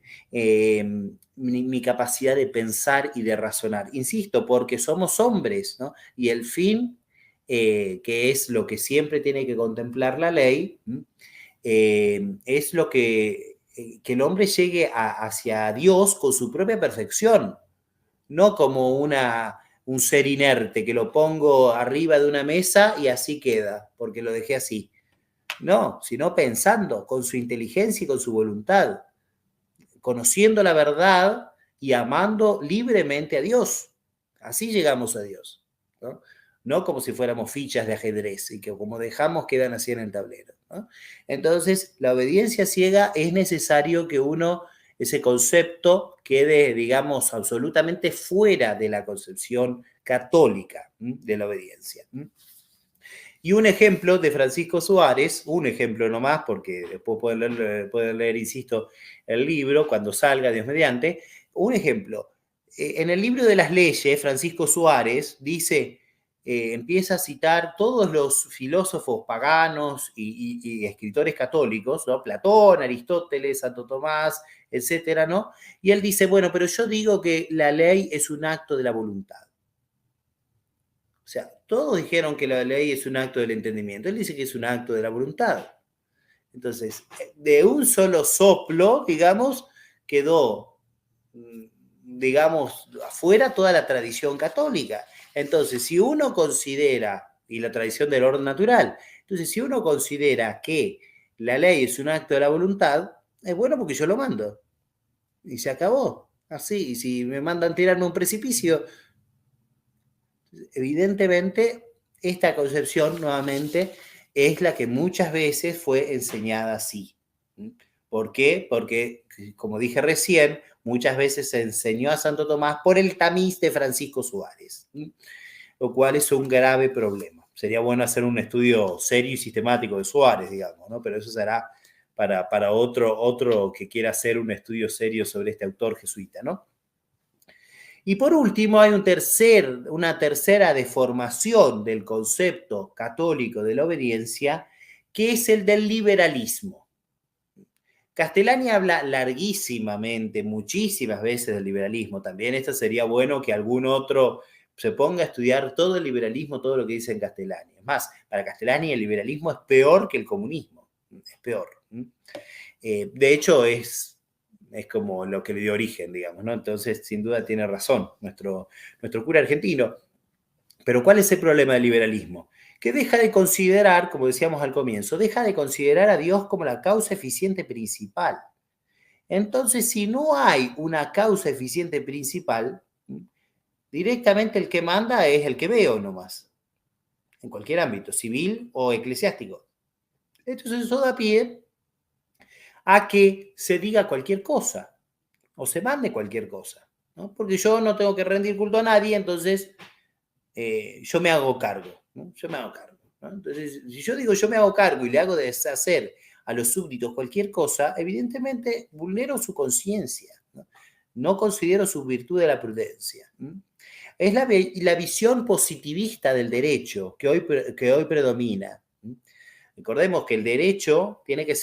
B: mi capacidad de pensar y de razonar. Insisto, porque somos hombres, ¿no? Y el fin que es lo que siempre tiene que contemplar la ley, es lo que el hombre llegue hacia Dios con su propia perfección, no como un ser inerte que lo pongo arriba de una mesa y así queda, porque lo dejé así. No, sino pensando con su inteligencia y con su voluntad, conociendo la verdad y amando libremente a Dios. Así llegamos a Dios, ¿no? No como si fuéramos fichas de ajedrez y que como dejamos quedan así en el tablero, ¿no? Entonces, la obediencia ciega es necesario que ese concepto quede, digamos, absolutamente fuera de la concepción católica de la obediencia. Y un ejemplo de Francisco Suárez, un ejemplo nomás, porque después pueden leer, insisto, el libro cuando salga, Dios mediante. Un ejemplo, en el libro de las leyes, Francisco Suárez dice, empieza a citar todos los filósofos paganos y escritores católicos, ¿no? Platón, Aristóteles, Santo Tomás, etcétera, ¿no? Y él dice, bueno, pero yo digo que la ley es un acto de la voluntad. O sea, todos dijeron que la ley es un acto del entendimiento. Él dice que es un acto de la voluntad. Entonces, de un solo soplo, digamos, quedó, digamos, afuera toda la tradición católica. Entonces, si uno considera, y la tradición del orden natural, entonces, si uno considera que la ley es un acto de la voluntad, es bueno porque yo lo mando. Y se acabó. Así, y si me mandan tirarme a un precipicio, evidentemente, esta concepción, nuevamente, es la que muchas veces fue enseñada así. ¿Por qué? Porque, como dije recién, muchas veces se enseñó a Santo Tomás por el tamiz de Francisco Suárez, lo cual es un grave problema. Sería bueno hacer un estudio serio y sistemático de Suárez, digamos, ¿no? Pero eso será para otro que quiera hacer un estudio serio sobre este autor jesuita, ¿no? Y por último, hay una tercera deformación del concepto católico de la obediencia, que es el del liberalismo. Castellani habla larguísimamente, muchísimas veces del liberalismo. También esto sería bueno que algún otro se ponga a estudiar todo el liberalismo, todo lo que dice en Castellani. Es más, para Castellani el liberalismo es peor que el comunismo. Es peor. De hecho, es como lo que le dio origen, digamos, ¿no? Entonces, sin duda tiene razón nuestro cura argentino. Pero ¿cuál es el problema del liberalismo? que deja de considerar, como decíamos al comienzo, deja de considerar a Dios como la causa eficiente principal. Entonces, si no hay una causa eficiente principal, directamente el que manda es el que veo nomás, en cualquier ámbito, civil o eclesiástico. Entonces eso da pie a que se diga cualquier cosa o se mande cualquier cosa, ¿no? Porque yo no tengo que rendir culto a nadie, entonces yo me hago cargo, ¿no? Yo me hago cargo, ¿no? Entonces, si yo digo yo me hago cargo y le hago deshacer a los súbditos cualquier cosa, evidentemente vulnero su conciencia, ¿no? No considero su virtud de la prudencia. Es la visión positivista del derecho que hoy predomina. Recordemos que el derecho tiene que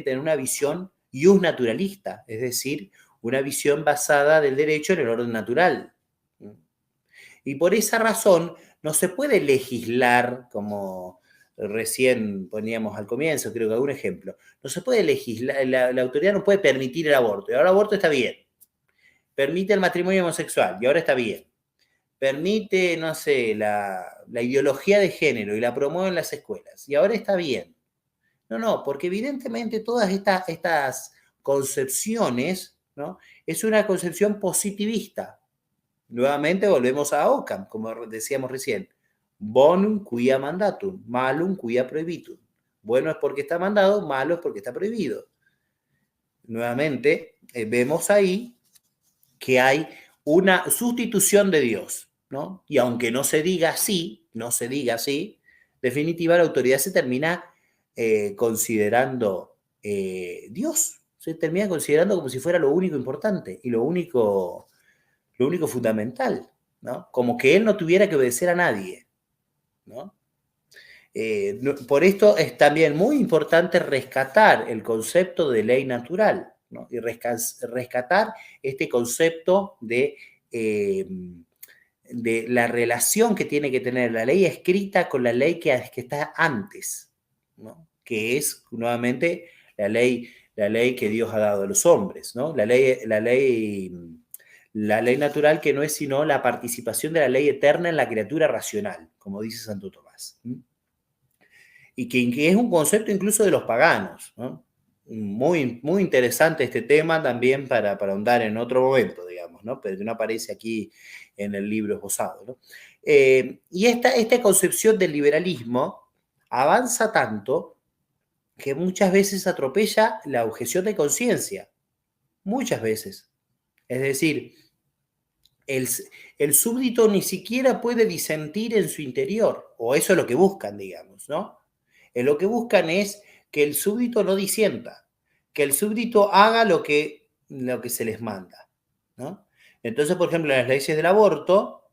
B: tener una visión ius naturalista, es decir, una visión basada del derecho en el orden natural. Y por esa razón no se puede legislar, como recién poníamos al comienzo, creo que algún ejemplo, no se puede legislar, la autoridad no puede permitir el aborto, y ahora el aborto está bien. Permite el matrimonio homosexual, y ahora está bien. Permite, no sé, la ideología de género y la promueve en las escuelas, y ahora está bien. No, porque evidentemente todas estas concepciones, ¿no? Es una concepción positivista. Nuevamente volvemos a Occam, como decíamos recién. Bonum quia mandatum, malum quia prohibitum. Bueno es porque está mandado, malo es porque está prohibido. Nuevamente, vemos ahí que hay una sustitución de Dios, ¿no? Y aunque no se diga así, definitiva la autoridad se termina considerando Dios, se termina considerando como si fuera lo único importante y lo único fundamental, ¿no? Como que él no tuviera que obedecer a nadie, ¿no? Por esto es también muy importante rescatar el concepto de ley natural, ¿no? Y rescatar este concepto de la relación que tiene que tener la ley escrita con la ley que está antes, ¿no? Que es nuevamente la ley que Dios ha dado a los hombres, ¿no? La ley natural, que no es sino la participación de la ley eterna en la criatura racional, como dice Santo Tomás. Y que es un concepto incluso de los paganos, ¿no? Muy, muy interesante este tema también para ahondar en otro momento, digamos, ¿no? Pero que no aparece aquí en el libro esbozado, ¿no? Y esta concepción del liberalismo avanza tanto que muchas veces atropella la objeción de conciencia. Muchas veces. Es decir, el súbdito ni siquiera puede disentir en su interior, o eso es lo que buscan, digamos, ¿no? Lo que buscan es que el súbdito no disienta, que el súbdito haga lo que se les manda, ¿no? Entonces, por ejemplo, en las leyes del aborto,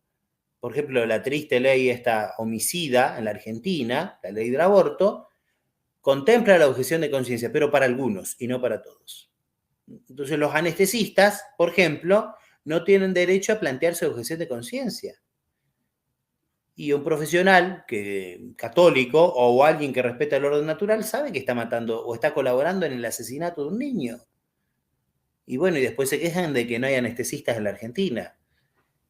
B: por ejemplo, la triste ley esta homicida en la Argentina, la ley del aborto, contempla la objeción de conciencia, pero para algunos y no para todos. Entonces, los anestesistas, por ejemplo, no tienen derecho a plantearse objeción de conciencia. Y un profesional católico o alguien que respeta el orden natural sabe que está matando o está colaborando en el asesinato de un niño. Y bueno, y después se quejan de que no hay anestesistas en la Argentina.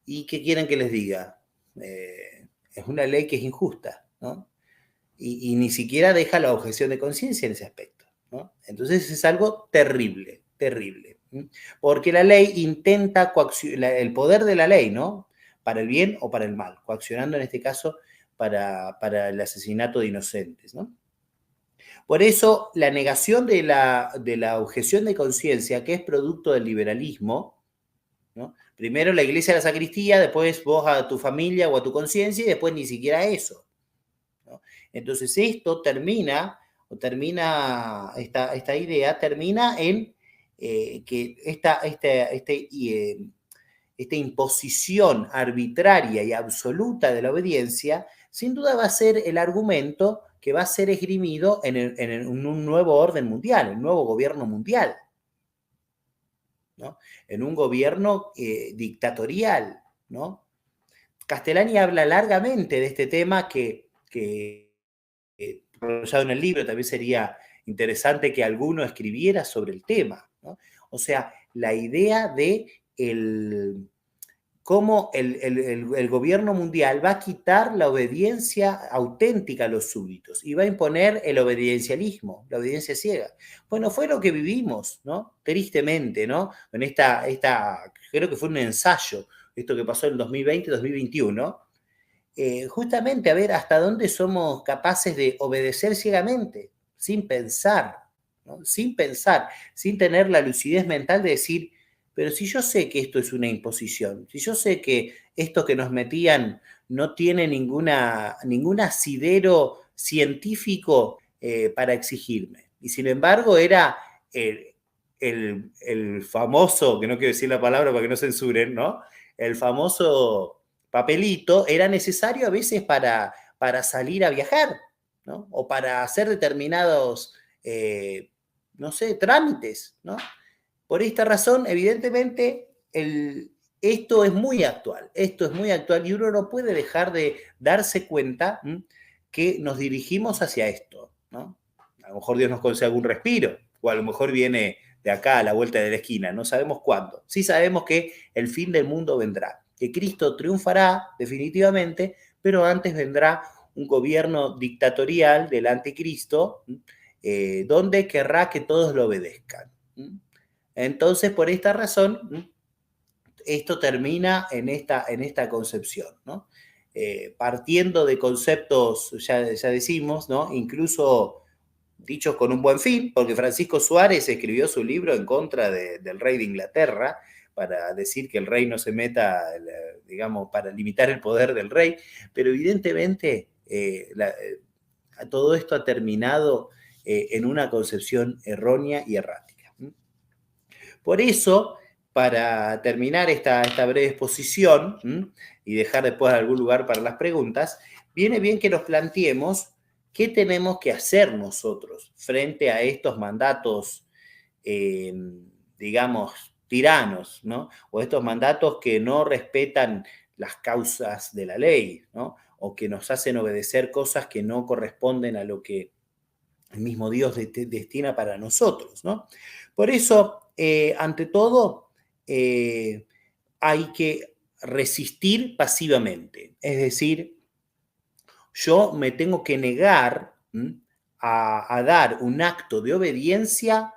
B: ¿Y qué quieren que les diga? Es una ley que es injusta, ¿no? Y ni siquiera deja la objeción de conciencia en ese aspecto, ¿no? Entonces es algo terrible, terrible. Porque la ley intenta el poder de la ley, ¿no? Para el bien o para el mal, coaccionando en este caso para el asesinato de inocentes, ¿no? Por eso la negación de la objeción de conciencia, que es producto del liberalismo, ¿no? Primero la iglesia a la sacristía, después vos a tu familia o a tu conciencia y después ni siquiera eso, ¿no? Entonces esto termina esta idea termina en que esta imposición arbitraria y absoluta de la obediencia, sin duda va a ser el argumento que va a ser esgrimido en un nuevo orden mundial, un nuevo gobierno mundial, ¿no? En un gobierno dictatorial, ¿no? Castellani habla largamente de este tema que desarrollado en el libro, también sería interesante que alguno escribiera sobre el tema, ¿no? O sea, la idea de cómo el gobierno mundial va a quitar la obediencia auténtica a los súbditos y va a imponer el obediencialismo, la obediencia ciega. Bueno, fue lo que vivimos, ¿no? Tristemente, ¿no? En creo que fue un ensayo, esto que pasó en 2020-2021, justamente a ver hasta dónde somos capaces de obedecer ciegamente, sin pensar, ¿no? Sin pensar, sin tener la lucidez mental de decir, pero si yo sé que esto es una imposición, si yo sé que esto que nos metían no tiene ningún asidero científico para exigirme, y sin embargo era el famoso, que no quiero decir la palabra para que no censuren, ¿no? El famoso papelito era necesario a veces para salir a viajar, ¿no? O para hacer determinados, no sé, trámites, ¿no? Por esta razón, evidentemente, esto es muy actual y uno no puede dejar de darse cuenta que nos dirigimos hacia esto, ¿no? A lo mejor Dios nos concede algún respiro, o a lo mejor viene de acá a la vuelta de la esquina, no sabemos cuándo. Sí sabemos que el fin del mundo vendrá, que Cristo triunfará definitivamente, pero antes vendrá un gobierno dictatorial del anticristo, donde querrá que todos lo obedezcan. Entonces, por esta razón, esto termina en esta concepción, ¿no? Partiendo de conceptos, ya decimos, ¿no? Incluso dichos con un buen fin, porque Francisco Suárez escribió su libro en contra del rey de Inglaterra, para decir que el rey no se meta, digamos, para limitar el poder del rey, pero evidentemente todo esto ha terminado en una concepción errónea y errática. Por eso, para terminar esta breve exposición y dejar después algún lugar para las preguntas, viene bien que nos planteemos qué tenemos que hacer nosotros frente a estos mandatos, digamos, tiranos, ¿no? O estos mandatos que no respetan las causas de la ley, ¿no? O que nos hacen obedecer cosas que no corresponden a lo que el mismo Dios destina para nosotros, ¿no? Por eso, ante todo, hay que resistir pasivamente. Es decir, yo me tengo que negar a dar un acto de obediencia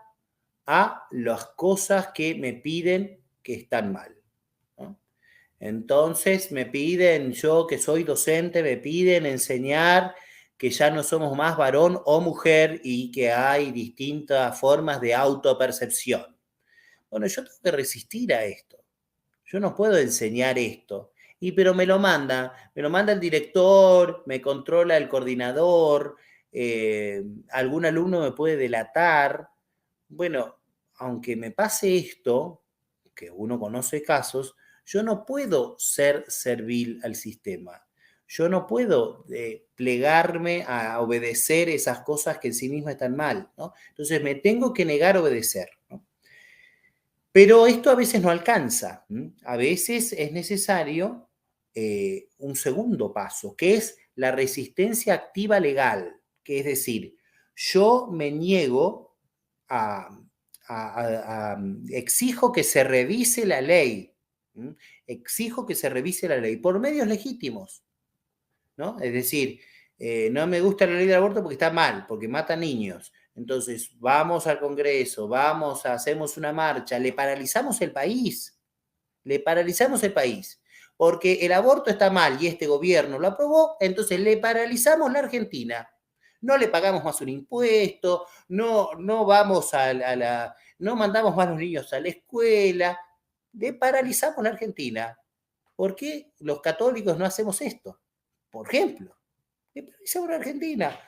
B: a las cosas que me piden que están mal, ¿no? Entonces me piden, yo que soy docente, me piden enseñar que ya no somos más varón o mujer y que hay distintas formas de autopercepción. Bueno, yo tengo que resistir a esto. Yo no puedo enseñar esto. Pero me lo manda el director, me controla el coordinador, algún alumno me puede delatar. Bueno, aunque me pase esto, que uno conoce casos, yo no puedo ser servil al sistema. Yo no puedo plegarme a obedecer esas cosas que en sí mismas están mal, ¿no? Entonces me tengo que negar a obedecer, ¿no? Pero esto a veces no alcanza. A veces es necesario un segundo paso, que es la resistencia activa legal, que es decir, yo me niego exijo que se revise la ley, exijo que se revise la ley por medios legítimos, ¿no? Es decir, no me gusta la ley del aborto porque está mal, porque mata niños. Entonces, vamos al Congreso, hacemos una marcha, le paralizamos el país, porque el aborto está mal y este gobierno lo aprobó, entonces le paralizamos la Argentina. No le pagamos más un impuesto, no vamos no mandamos más los niños a la escuela, le paralizamos la Argentina. ¿Por qué los católicos no hacemos esto? Por ejemplo, le paralizamos la Argentina.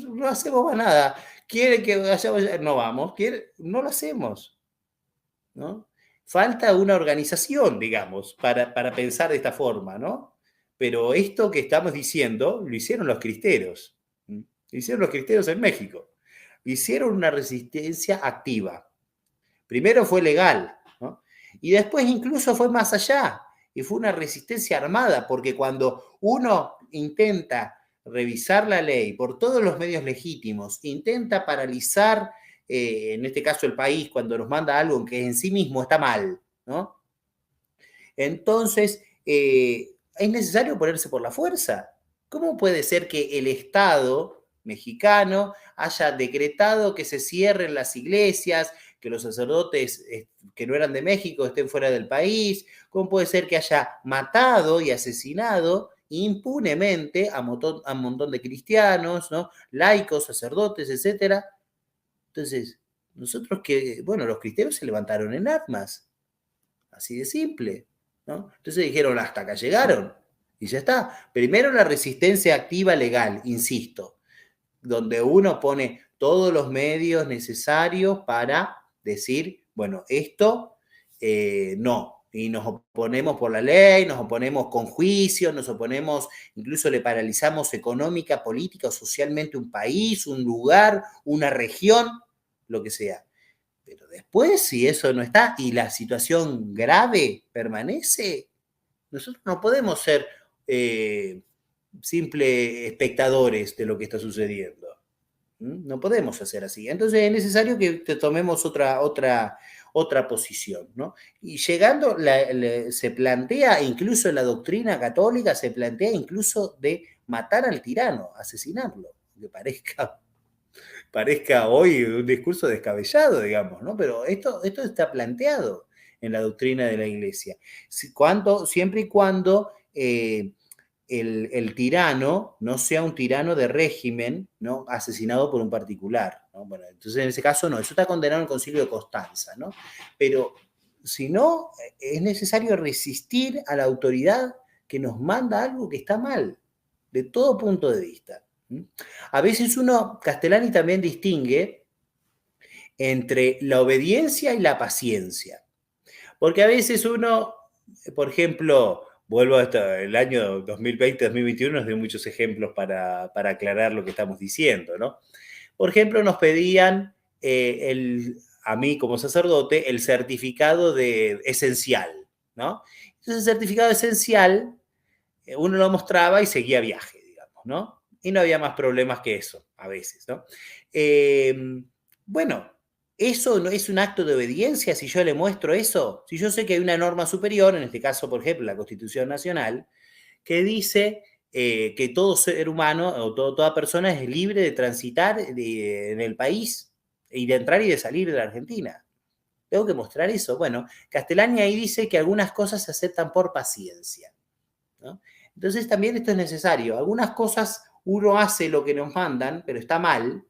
B: No hacemos más nada. ¿Quieren que vayamos? No vamos. No lo hacemos, ¿no? Falta una organización, digamos, para pensar de esta forma, ¿no? Pero esto que estamos diciendo lo hicieron los cristeros. Lo hicieron los cristeros en México. Hicieron una resistencia activa. Primero fue legal, ¿no? Y después incluso fue más allá. Y fue una resistencia armada, porque cuando uno intenta revisar la ley por todos los medios legítimos, intenta paralizar, en este caso el país, cuando nos manda algo que en sí mismo está mal, ¿no? Entonces, es necesario ponerse por la fuerza. ¿Cómo puede ser que el Estado mexicano haya decretado que se cierren las iglesias, que los sacerdotes que no eran de México estén fuera del país? ¿Cómo puede ser que haya matado y asesinado impunemente a un montón de cristianos, ¿no? Laicos, sacerdotes, etcétera? Entonces, nosotros bueno, los cristianos se levantaron en armas, así de simple, ¿no? Entonces dijeron, hasta acá llegaron, y ya está. Primero la resistencia activa legal, insisto, donde uno pone todos los medios necesarios para decir, bueno, esto no, y nos oponemos por la ley, nos oponemos con juicio, nos oponemos, incluso le paralizamos económica, política o socialmente un país, un lugar, una región, lo que sea. Pero después, si eso no está y la situación grave permanece, nosotros no podemos ser simples espectadores de lo que está sucediendo. No podemos hacer así. Entonces es necesario que tomemos otra posición, ¿no? Y llegando, se plantea, incluso en la doctrina católica, se plantea incluso de matar al tirano, asesinarlo, que parezca hoy un discurso descabellado, digamos, ¿no? Pero esto está planteado en la doctrina de la Iglesia. Siempre y cuando el tirano no sea un tirano de régimen, ¿no? Asesinado por un particular, ¿no? Bueno, entonces en ese caso no, eso está condenado en el Concilio de Constanza, ¿no? Pero si no, es necesario resistir a la autoridad que nos manda algo que está mal, de todo punto de vista. A veces Castellani también distingue entre la obediencia y la paciencia. Porque a veces por ejemplo, vuelvo hasta el año 2020-2021, nos dio muchos ejemplos para aclarar lo que estamos diciendo, ¿no? Por ejemplo, nos pedían a mí como sacerdote el certificado de esencial, ¿no? Entonces el certificado esencial, uno lo mostraba y seguía viaje, digamos, ¿no? Y no había más problemas que eso, a veces, ¿no? Bueno, eso no es un acto de obediencia si yo le muestro eso. Si yo sé que hay una norma superior, en este caso, por ejemplo, la Constitución Nacional, que dice que todo ser humano o toda persona es libre de transitar en el país y de entrar y de salir de la Argentina. Tengo que mostrar eso. Bueno, Castellani ahí dice que algunas cosas se aceptan por paciencia, ¿no? Entonces también esto es necesario. Algunas cosas uno hace lo que nos mandan, pero está mal,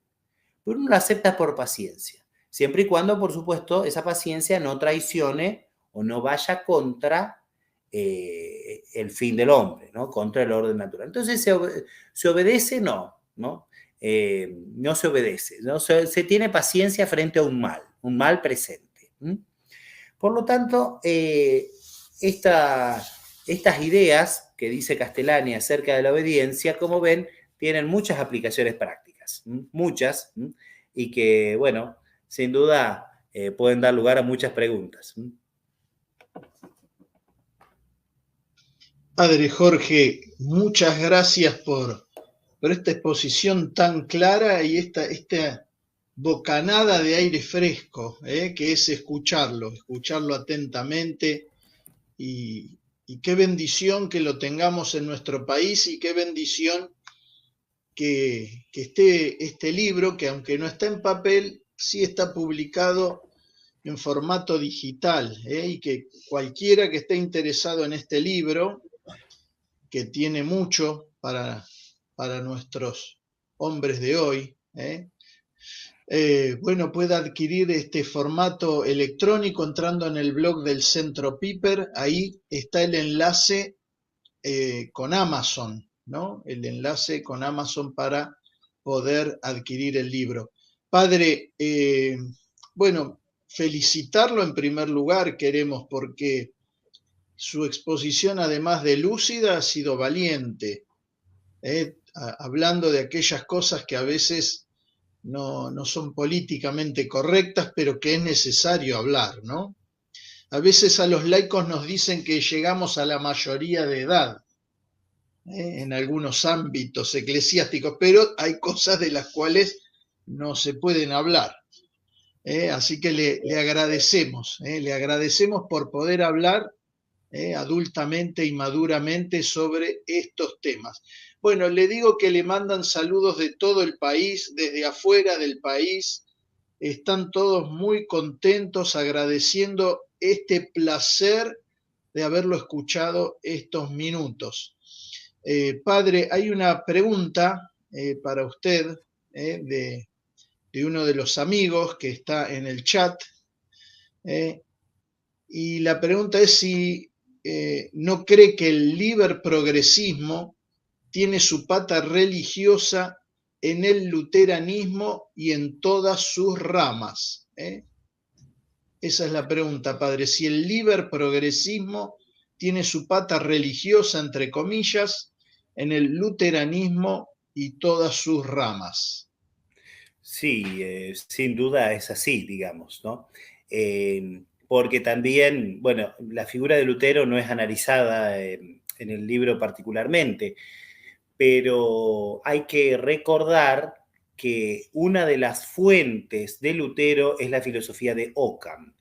B: pero uno lo acepta por paciencia. Siempre y cuando, por supuesto, esa paciencia no traicione o no vaya contra el fin del hombre, ¿no? Contra el orden natural. Entonces, ¿se obedece? No, ¿no? No se obedece, ¿no? Se tiene paciencia frente a un mal presente. Por lo tanto, estas ideas que dice Castellani acerca de la obediencia, como ven, tienen muchas aplicaciones prácticas, muchas, y que, bueno, sin duda pueden dar lugar a muchas preguntas.
A: Padre Jorge, muchas gracias por esta exposición tan clara y esta bocanada de aire fresco, que es escucharlo atentamente y qué bendición que lo tengamos en nuestro país y qué bendición que esté este libro, que aunque no está en papel, sí está publicado en formato digital, y que cualquiera que esté interesado en este libro, que tiene mucho para nuestros hombres de hoy, bueno, pueda adquirir este formato electrónico entrando en el blog del Centro Piper. Ahí está el enlace con Amazon, ¿no? El enlace con Amazon para poder adquirir el libro. Padre, bueno, felicitarlo en primer lugar queremos porque su exposición, además de lúcida, ha sido valiente, hablando de aquellas cosas que a veces no son políticamente correctas, pero que es necesario hablar, ¿no? A veces a los laicos nos dicen que llegamos a la mayoría de edad, en algunos ámbitos eclesiásticos, pero hay cosas de las cuales no se pueden hablar. Así que le agradecemos por poder hablar adultamente y maduramente sobre estos temas. Bueno, le digo que le mandan saludos de todo el país, desde afuera del país. Están todos muy contentos, agradeciendo este placer de haberlo escuchado estos minutos. Padre, hay una pregunta para usted de uno de los amigos que está en el chat. Y la pregunta es si no cree que el liber progresismo tiene su pata religiosa en el luteranismo y en todas sus ramas. Esa es la pregunta, padre. Si el liber progresismo tiene su pata religiosa, entre comillas, en el luteranismo y todas sus ramas.
B: Sí, sin duda es así, digamos, ¿no? Porque también, bueno, la figura de Lutero no es analizada en el libro particularmente, pero hay que recordar que una de las fuentes de Lutero es la filosofía de Occam.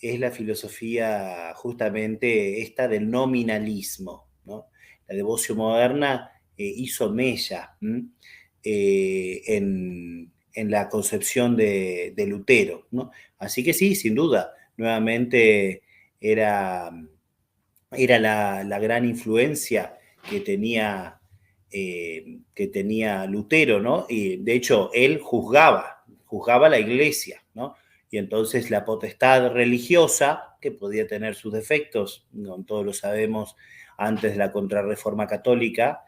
B: Es la filosofía justamente esta del nominalismo, ¿no? La devoción moderna hizo mella en la concepción de Lutero, ¿no? Así que sí, sin duda, nuevamente era la gran influencia que tenía Lutero, ¿no? Y de hecho, él juzgaba la iglesia, ¿no? Y entonces la potestad religiosa, que podía tener sus defectos, no todos lo sabemos, antes de la contrarreforma católica,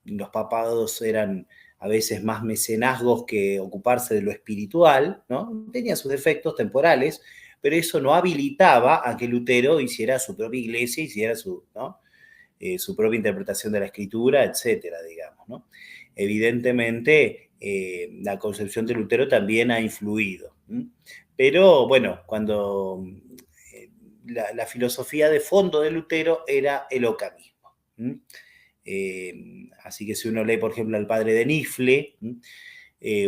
B: los papados eran a veces más mecenazgos que ocuparse de lo espiritual, ¿no? Tenía sus defectos temporales, pero eso no habilitaba a que Lutero hiciera su propia iglesia, hiciera ¿no? Su propia interpretación de la escritura, etcétera, digamos, ¿no? Evidentemente, la concepción de Lutero también ha influido. Pero, bueno, cuando la filosofía de fondo de Lutero era el ocamismo. Así que si uno lee, por ejemplo, al padre de Nifle,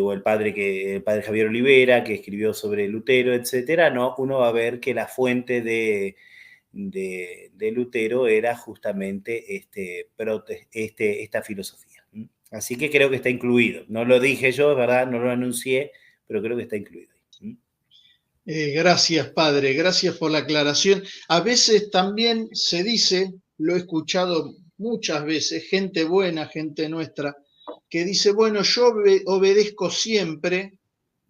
B: o el padre Javier Olivera, que escribió sobre Lutero, etcétera, ¿no? Uno va a ver que la fuente de Lutero era justamente esta filosofía. Así que creo que está incluido. No lo dije yo, es verdad, no lo anuncié, pero creo que está incluido.
A: Gracias, padre, gracias por la aclaración. A veces también se dice, lo he escuchado muchas veces, gente buena, gente nuestra, que dice, bueno, yo obedezco siempre,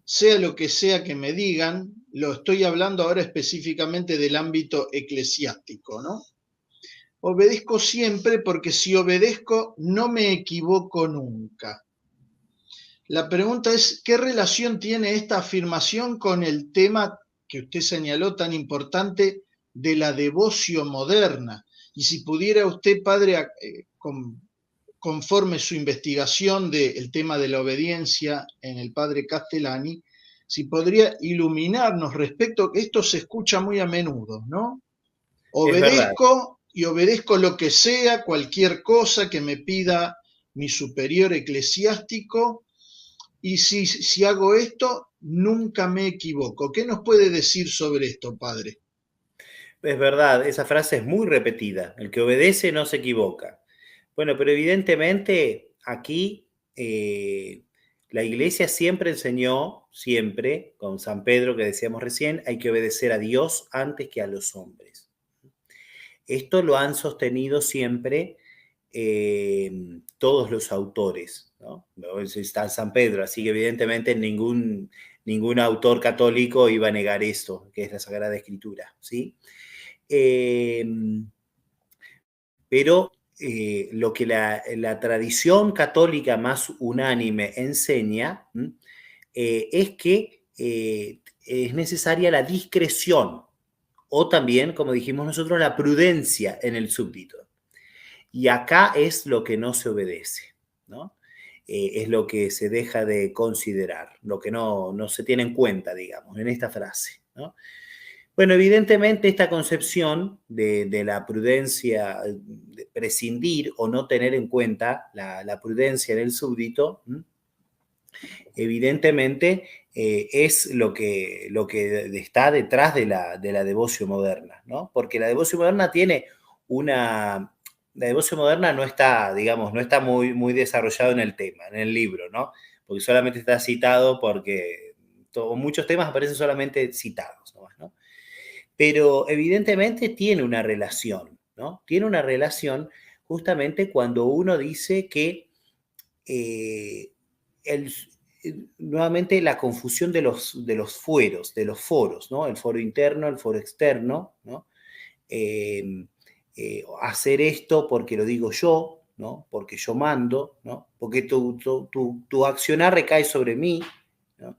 A: sea lo que sea que me digan, lo estoy hablando ahora específicamente del ámbito eclesiástico, ¿no? Obedezco siempre porque si obedezco no me equivoco nunca. La pregunta es, ¿qué relación tiene esta afirmación con el tema que usted señaló tan importante de la devoción moderna? Y si pudiera usted, padre, conforme su investigación del tema de la obediencia en el padre Castellani, si podría iluminarnos respecto, que esto se escucha muy a menudo, ¿no?
B: Es verdad.
A: Obedezco y obedezco lo que sea, cualquier cosa que me pida mi superior eclesiástico, y si hago esto, nunca me equivoco. ¿Qué nos puede decir sobre esto, padre?
B: Es verdad, esa frase es muy repetida. El que obedece no se equivoca. Bueno, pero evidentemente aquí la iglesia siempre enseñó, siempre, con San Pedro que decíamos recién, hay que obedecer a Dios antes que a los hombres. Esto lo han sostenido siempre todos los autores, ¿no? Está San Pedro, así que evidentemente ningún autor católico iba a negar esto, que es la Sagrada Escritura, ¿sí? Pero lo que la tradición católica más unánime enseña es que es necesaria la discreción o también, como dijimos nosotros, la prudencia en el súbdito. Y acá es lo que no se obedece, ¿no? Es lo que se deja de considerar, lo que no se tiene en cuenta, digamos, en esta frase, ¿no? Bueno, evidentemente esta concepción de la prudencia, de prescindir o no tener en cuenta la prudencia del súbdito, evidentemente es lo que está detrás de la devoción moderna, ¿no? Porque la devoción moderna tiene una... La devoción moderna no está, digamos, no está muy desarrollado en el tema, en el libro, ¿no? Porque solamente está citado porque muchos temas aparecen solamente citados, ¿no? Pero evidentemente tiene una relación, ¿no? Tiene una relación justamente cuando uno dice que eh, el, nuevamente la confusión fueros, de los foros, ¿no? El foro interno, el foro externo, ¿no? Hacer esto porque lo digo yo, ¿no? Porque yo mando, ¿no? Porque tu accionar recae sobre mí, ¿no?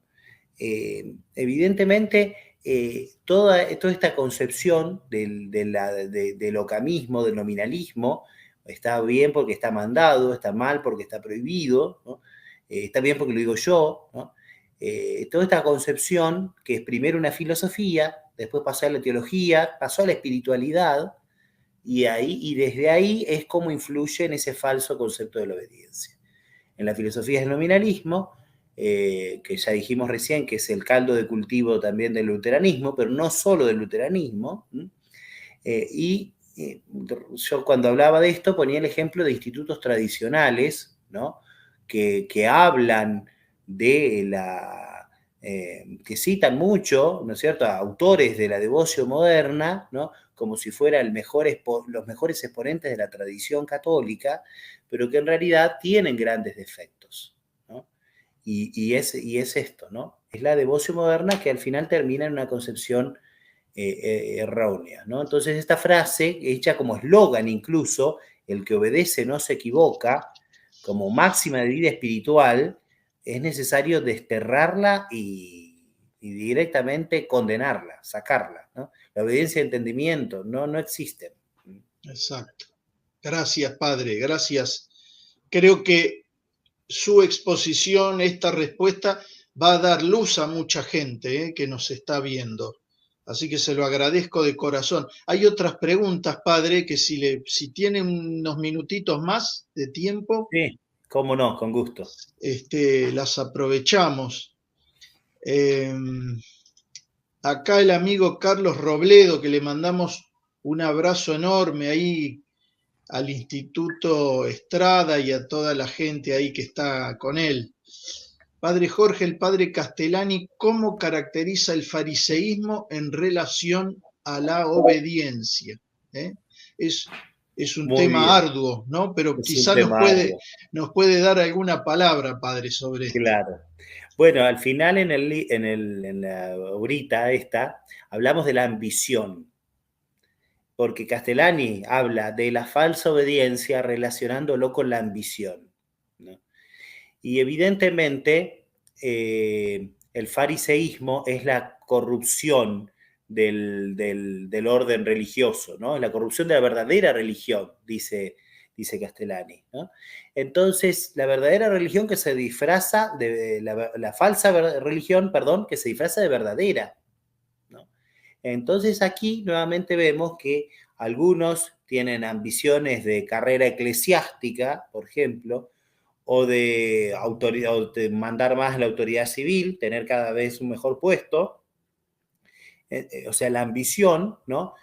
B: Evidentemente, toda esta concepción del ocamismo, del nominalismo, está bien porque está mandado, está mal porque está prohibido, ¿no? Está bien porque lo digo yo, ¿no? Toda esta concepción, que es primero una filosofía, después pasó a la teología, pasó a la espiritualidad, y desde ahí es como influye en ese falso concepto de la obediencia. En la filosofía del nominalismo, que ya dijimos recién que es el caldo de cultivo también del luteranismo, pero no solo del luteranismo, yo cuando hablaba de esto ponía el ejemplo de institutos tradicionales, ¿no? Que hablan de que citan mucho, ¿no es cierto?, a autores de la devoción moderna, ¿no?, como si fueran los mejores exponentes de la tradición católica, pero que en realidad tienen grandes defectos, ¿no? Y es esto, ¿no? Es la devoción moderna que al final termina en una concepción errónea, ¿no? Entonces esta frase, hecha como eslogan incluso, el que obedece no se equivoca, como máxima de vida espiritual, es necesario desterrarla y directamente condenarla, sacarla, ¿no? La obediencia y el entendimiento no existen.
A: Exacto. Gracias, padre, gracias. Creo que su exposición, esta respuesta, va a dar luz a mucha gente que nos está viendo. Así que se lo agradezco de corazón. Hay otras preguntas, padre, que si tiene unos minutitos más de tiempo,
B: Sí, cómo no, con gusto.
A: las aprovechamos. Eh, Acá el amigo Carlos Robledo, que le mandamos un abrazo enorme ahí al Instituto Estrada y a toda la gente ahí que está con él. Padre Jorge, el padre Castellani, ¿cómo caracteriza el fariseísmo en relación a la obediencia? ¿Eh? Es, es un
B: Muy
A: tema
B: bien,
A: arduo, ¿no? Pero
B: es un
A: quizá
B: tema arduo.
A: nos puede dar alguna palabra, padre, sobre esto.
B: Claro. Bueno, al final en la obrita esta hablamos de la ambición, porque Castellani habla de la falsa obediencia relacionándolo con la ambición, ¿no? Y evidentemente el fariseísmo es la corrupción del orden religioso, ¿no? La corrupción de la verdadera religión, dice Castellani, ¿no? Entonces, la verdadera religión que se disfraza de la falsa religión, perdón, que se disfraza de verdadera, ¿no? Entonces aquí nuevamente vemos que algunos tienen ambiciones de carrera eclesiástica, por ejemplo, o de, o de mandar más la autoridad civil, tener cada vez un mejor puesto, o sea, la ambición, ¿no?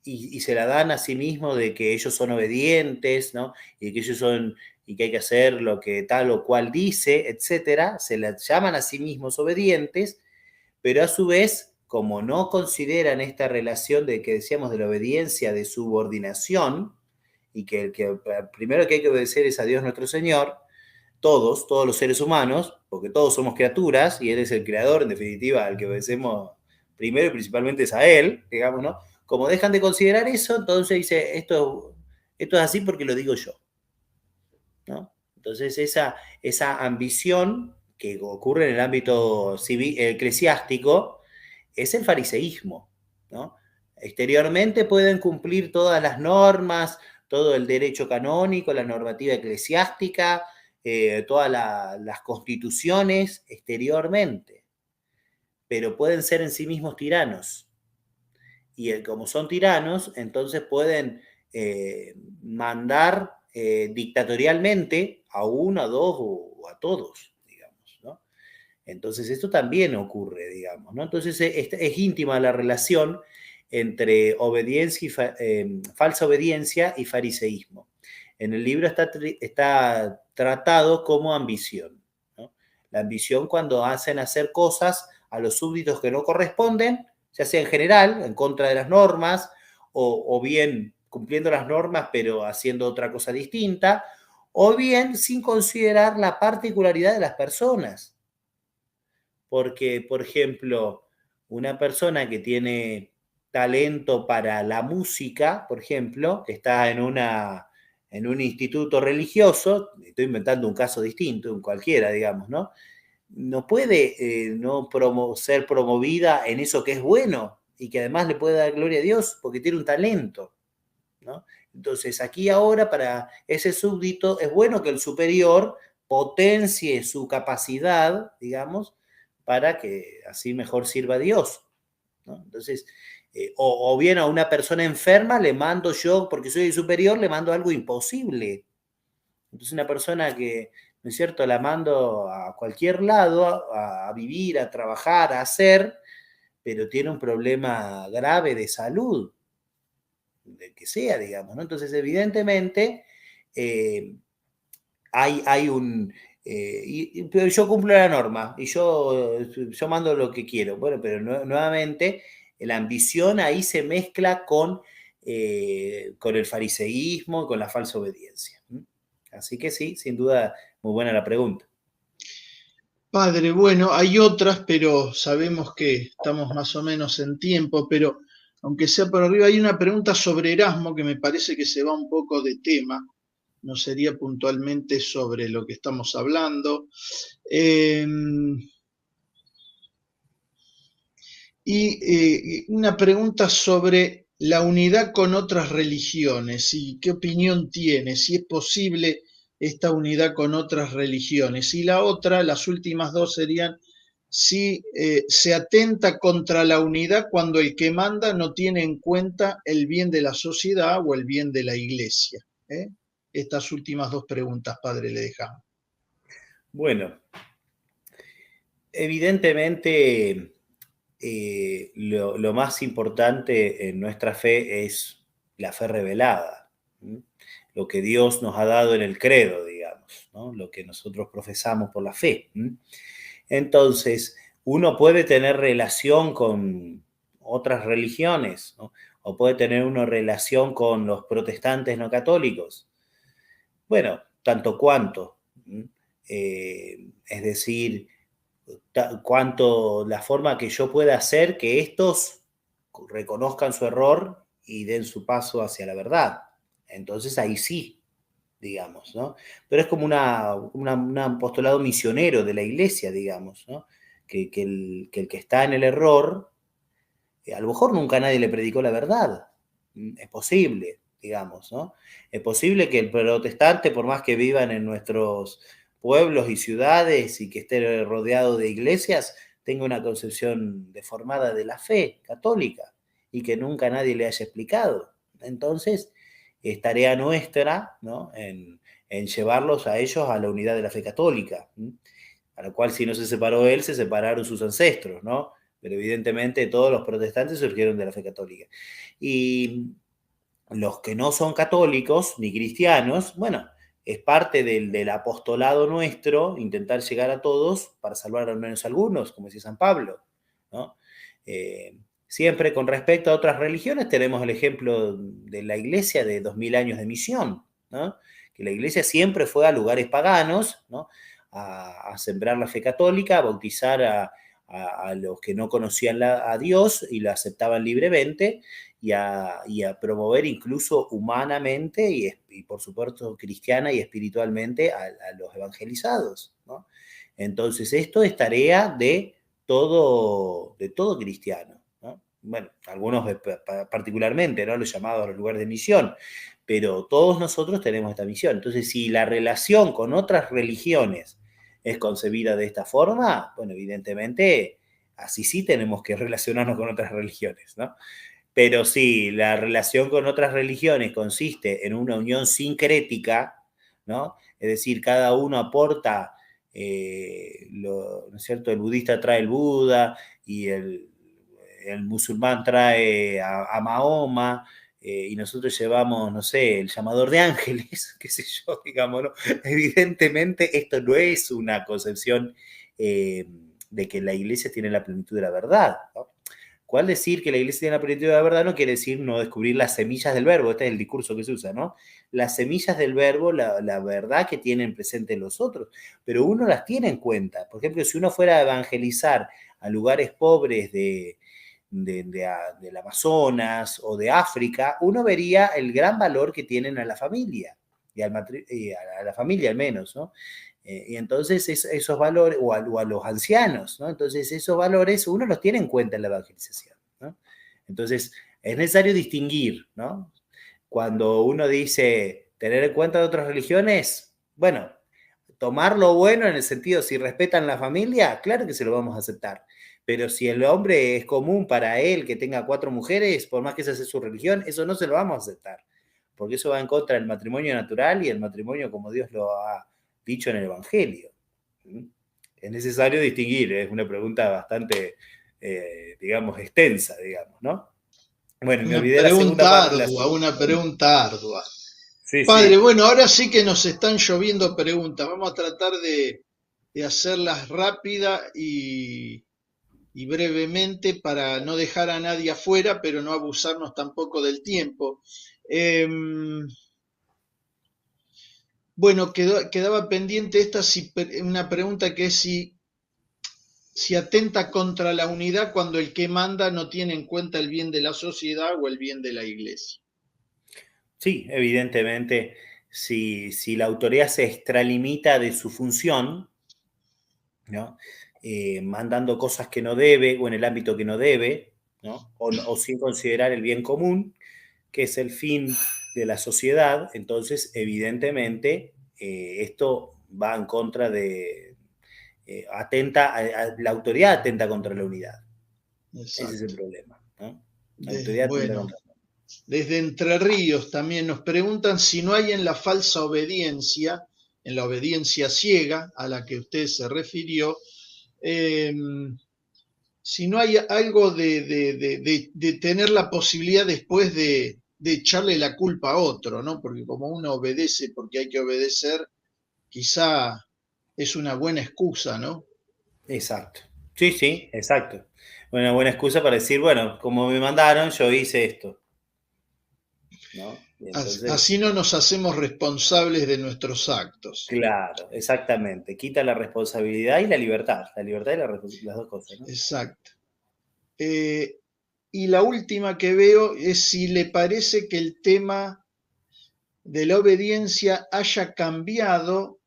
B: Y se la dan a sí mismos de que ellos son obedientes, ¿no? Y que ellos son, y que hay que hacer lo que tal o cual dice, etcétera. Se la llaman a sí mismos obedientes, pero a su vez, como no consideran esta relación de que decíamos de la obediencia de subordinación, y que el que primero que hay que obedecer es a Dios nuestro Señor, todos los seres humanos, porque todos somos criaturas y Él es el creador, en definitiva, al que obedecemos primero y principalmente es a Él, digamos, ¿no? Como dejan de considerar eso, entonces dice, esto es así porque lo digo yo, ¿no? Entonces esa ambición que ocurre en el ámbito civil, eclesiástico es el fariseísmo, ¿no? Exteriormente pueden cumplir todas las normas, todo el derecho canónico, la normativa eclesiástica, todas las constituciones exteriormente, pero pueden ser en sí mismos tiranos. Y como son tiranos, entonces pueden mandar dictatorialmente a uno, a dos o a todos, digamos, ¿no? Entonces esto también ocurre, digamos, ¿no? Entonces es íntima la relación entre obediencia falsa obediencia y fariseísmo. En el libro está tratado como ambición, ¿no? La ambición cuando hacen hacer cosas a los súbditos que no corresponden, ya sea en general, en contra de las normas, o bien cumpliendo las normas pero haciendo otra cosa distinta, o bien sin considerar la particularidad de las personas. Porque, por ejemplo, una persona que tiene talento para la música, por ejemplo, que está en un instituto religioso, estoy inventando un caso distinto, un cualquiera, digamos, ¿no? No puede ser promovida en eso que es bueno y que además le puede dar gloria a Dios porque tiene un talento, ¿no? Entonces, aquí ahora para ese súbdito es bueno que el superior potencie su capacidad, digamos, para que así mejor sirva a Dios, ¿no? Entonces, o bien a una persona enferma le mando yo, porque soy el superior, le mando algo imposible. Entonces, una persona que, ¿no es cierto?, la mando a cualquier lado, a vivir, a trabajar, a hacer, pero tiene un problema grave de salud, del que sea, digamos, ¿no? Entonces, evidentemente, eh, hay un... pero yo cumplo la norma y yo mando lo que quiero. Bueno, pero nuevamente la ambición ahí se mezcla con el fariseísmo, con la falsa obediencia. Así que sí, sin duda, muy buena la pregunta.
A: Padre, bueno, hay otras, pero sabemos que estamos más o menos en tiempo, pero aunque sea por arriba, hay una pregunta sobre Erasmo que me parece que se va un poco de tema, no sería puntualmente sobre lo que estamos hablando. Eh, y una pregunta sobre la unidad con otras religiones y qué opinión tiene, si es posible esta unidad con otras religiones. Y la otra, las últimas dos serían si se atenta contra la unidad cuando el que manda no tiene en cuenta el bien de la sociedad o el bien de la iglesia. ¿Eh? Estas últimas dos preguntas, padre, le dejamos.
B: Bueno, evidentemente lo más importante en nuestra fe es la fe revelada, ¿sí? Lo que Dios nos ha dado en el credo, digamos, ¿no? Lo que nosotros profesamos por la fe. ¿Sí? Entonces, uno puede tener relación con otras religiones, ¿no? O puede tener una relación con los protestantes no católicos. Bueno, tanto cuanto. Es decir, cuanto la forma que yo pueda hacer que estos reconozcan su error y den su paso hacia la verdad. Entonces ahí sí, digamos, ¿no? Pero es como un apostolado misionero de la iglesia, digamos, ¿no? Que el que está en el error, a lo mejor nunca nadie le predicó la verdad. Es posible, digamos, ¿no? Es posible que el protestante, por más que vivan en nuestros pueblos y ciudades y que esté rodeado de iglesias, tenga una concepción deformada de la fe católica y que nunca nadie le haya explicado. Entonces, es tarea nuestra, ¿no? En llevarlos a ellos a la unidad de la fe católica, ¿sí? A la cual si no se separó él, se separaron sus ancestros, ¿no? Pero evidentemente todos los protestantes surgieron de la fe católica. Y los que no son católicos ni cristianos, bueno, es parte del apostolado nuestro intentar llegar a todos para salvar al menos a algunos, como decía San Pablo, ¿no? Siempre con respecto a otras religiones tenemos el ejemplo de la iglesia de 2000 años de misión, ¿no? Que la iglesia siempre fue a lugares paganos, ¿no? A sembrar la fe católica, a bautizar a los que no conocían a Dios y lo aceptaban libremente, y a promover incluso humanamente y por supuesto cristiana y espiritualmente a los evangelizados, ¿no? Entonces esto es tarea de todo cristiano, ¿no? Bueno, algunos particularmente, ¿no? Los llamados a los lugares de misión, pero todos nosotros tenemos esta misión. Entonces, si la relación con otras religiones es concebida de esta forma, bueno, evidentemente, así sí tenemos que relacionarnos con otras religiones, ¿no? Pero si la relación con otras religiones consiste en una unión sincrética, ¿no? Es decir, cada uno aporta ¿no es cierto? El budista trae el Buda y el musulmán trae a Mahoma, y nosotros llevamos, no sé, el llamador de ángeles, qué sé yo, digamos, ¿no? Evidentemente esto no es una concepción de que la iglesia tiene la plenitud de la verdad, ¿no? ¿Cuál decir que la iglesia tiene la plenitud de la verdad? No quiere decir no descubrir las semillas del verbo, este es el discurso que se usa, ¿no? Las semillas del verbo, la verdad que tienen presente los otros, pero uno las tiene en cuenta. Por ejemplo, si uno fuera a evangelizar a lugares pobres del Amazonas o de África, uno vería el gran valor que tienen a la familia, y a la familia al menos, ¿no? Y entonces esos valores, o a los ancianos, ¿no? Entonces esos valores uno los tiene en cuenta en la evangelización, ¿no? Entonces es necesario distinguir, ¿no? Cuando uno dice tener en cuenta de otras religiones, bueno, tomar lo bueno en el sentido, si respetan la familia, claro que se lo vamos a aceptar. Pero si el hombre es común para él que tenga 4 mujeres, por más que esa sea su religión, eso no se lo vamos a aceptar. Porque eso va en contra del matrimonio natural y el matrimonio como Dios lo ha dicho en el Evangelio. Es necesario distinguir, es una pregunta bastante, digamos, extensa, digamos, ¿no? Bueno, me
A: Una
B: olvidé la segunda
A: pregunta
B: parte.
A: ardua, una pregunta ardua.
B: Sí,
A: Padre,
B: sí.
A: bueno, ahora sí que nos están lloviendo preguntas. Vamos a tratar de hacerlas rápida y brevemente para no dejar a nadie afuera, pero no abusarnos tampoco del tiempo. Bueno, quedaba pendiente una pregunta que es si atenta contra la unidad cuando el que manda no tiene en cuenta el bien de la sociedad o el bien de la iglesia.
B: Sí, evidentemente, si la autoridad se extralimita de su función, ¿no? Mandando cosas que no debe o en el ámbito que no debe, ¿no? O sin considerar el bien común, que es el fin de la sociedad, entonces evidentemente esto va en contra la autoridad atenta contra la unidad. Ese es el
A: Exacto.
B: problema, ¿no? La autoridad atenta
A: Bueno,
B: contra la unidad.
A: desde Entre Ríos también nos preguntan si no hay en la falsa obediencia, en la obediencia ciega a la que usted se refirió, eh, si no hay algo de tener la posibilidad después de echarle la culpa a otro, ¿no? Porque como uno obedece porque hay que obedecer, quizá es una buena excusa, ¿no?
B: Exacto. Sí, sí, exacto. Una buena excusa para decir, bueno, como me mandaron, yo hice esto, ¿no? Y
A: Así
B: entonces,
A: no nos hacemos responsables de nuestros actos.
B: claro, exactamente. Quita la responsabilidad y la libertad. La libertad y las dos cosas, ¿no?
A: Exacto. Eh, y la última que veo es si le parece que el tema de la obediencia haya cambiado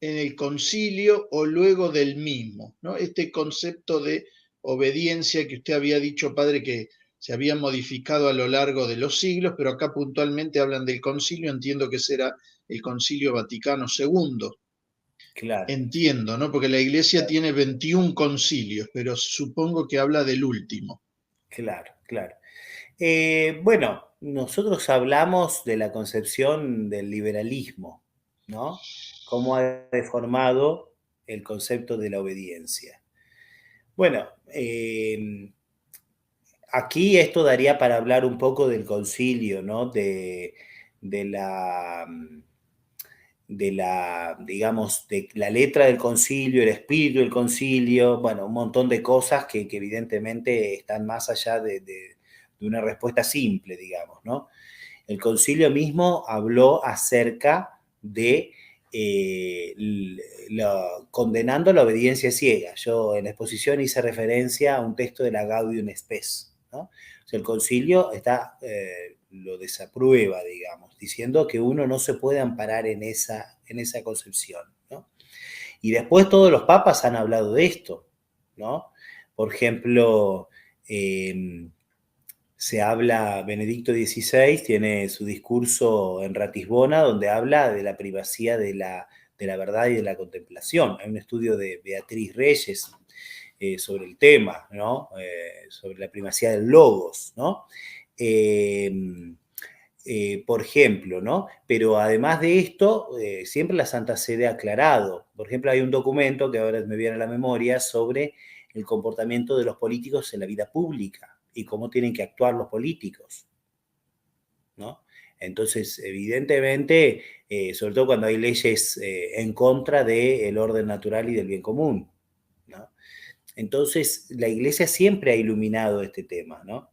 A: en el concilio o luego del mismo, ¿no? Este concepto de obediencia que usted había dicho, padre, que se había modificado a lo largo de los siglos, pero acá puntualmente hablan del concilio, entiendo que será el Concilio Vaticano II.
B: Claro,
A: Entiendo, ¿no? Porque la Iglesia
B: claro,
A: tiene 21 concilios, pero supongo que habla del último.
B: claro, claro. Bueno, nosotros hablamos de la concepción del liberalismo, ¿no? Cómo ha deformado el concepto de la obediencia. Bueno, aquí esto daría para hablar un poco del concilio, ¿no? De la, digamos, de la letra del concilio, el espíritu del concilio, bueno, un montón de cosas que evidentemente están más allá de una respuesta simple, digamos, ¿no? El concilio mismo habló acerca de condenando la obediencia ciega. Yo en la exposición hice referencia a un texto de la Gaudium Spes, ¿no? O sea, el concilio lo desaprueba, digamos, diciendo que uno no se puede amparar en esa concepción, ¿no? Y después todos los papas han hablado de esto, ¿no? Por ejemplo, se habla, Benedicto XVI tiene su discurso en Ratisbona, donde habla de la primacía de la verdad y de la contemplación. Hay un estudio de Beatriz Reyes sobre el tema, ¿no? Sobre la primacía del logos, ¿no? por ejemplo, ¿no? Pero además de esto, siempre la Santa Sede ha aclarado. Por ejemplo, hay un documento que ahora me viene a la memoria sobre el comportamiento de los políticos en la vida pública y cómo tienen que actuar los políticos, ¿no? Entonces, evidentemente, sobre todo cuando hay leyes en contra del orden natural y del bien común, ¿no? Entonces, la Iglesia siempre ha iluminado este tema, ¿no?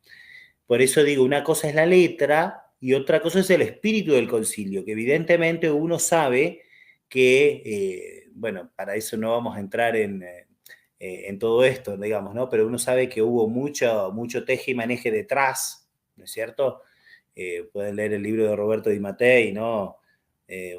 B: Por eso digo, una cosa es la letra y otra cosa es el espíritu del concilio, que evidentemente uno sabe que, bueno, para eso no vamos a entrar en todo esto, digamos, ¿no? Pero uno sabe que hubo mucho teje y maneje detrás, ¿no es cierto? Pueden leer el libro de Roberto Di Mattei, ¿no?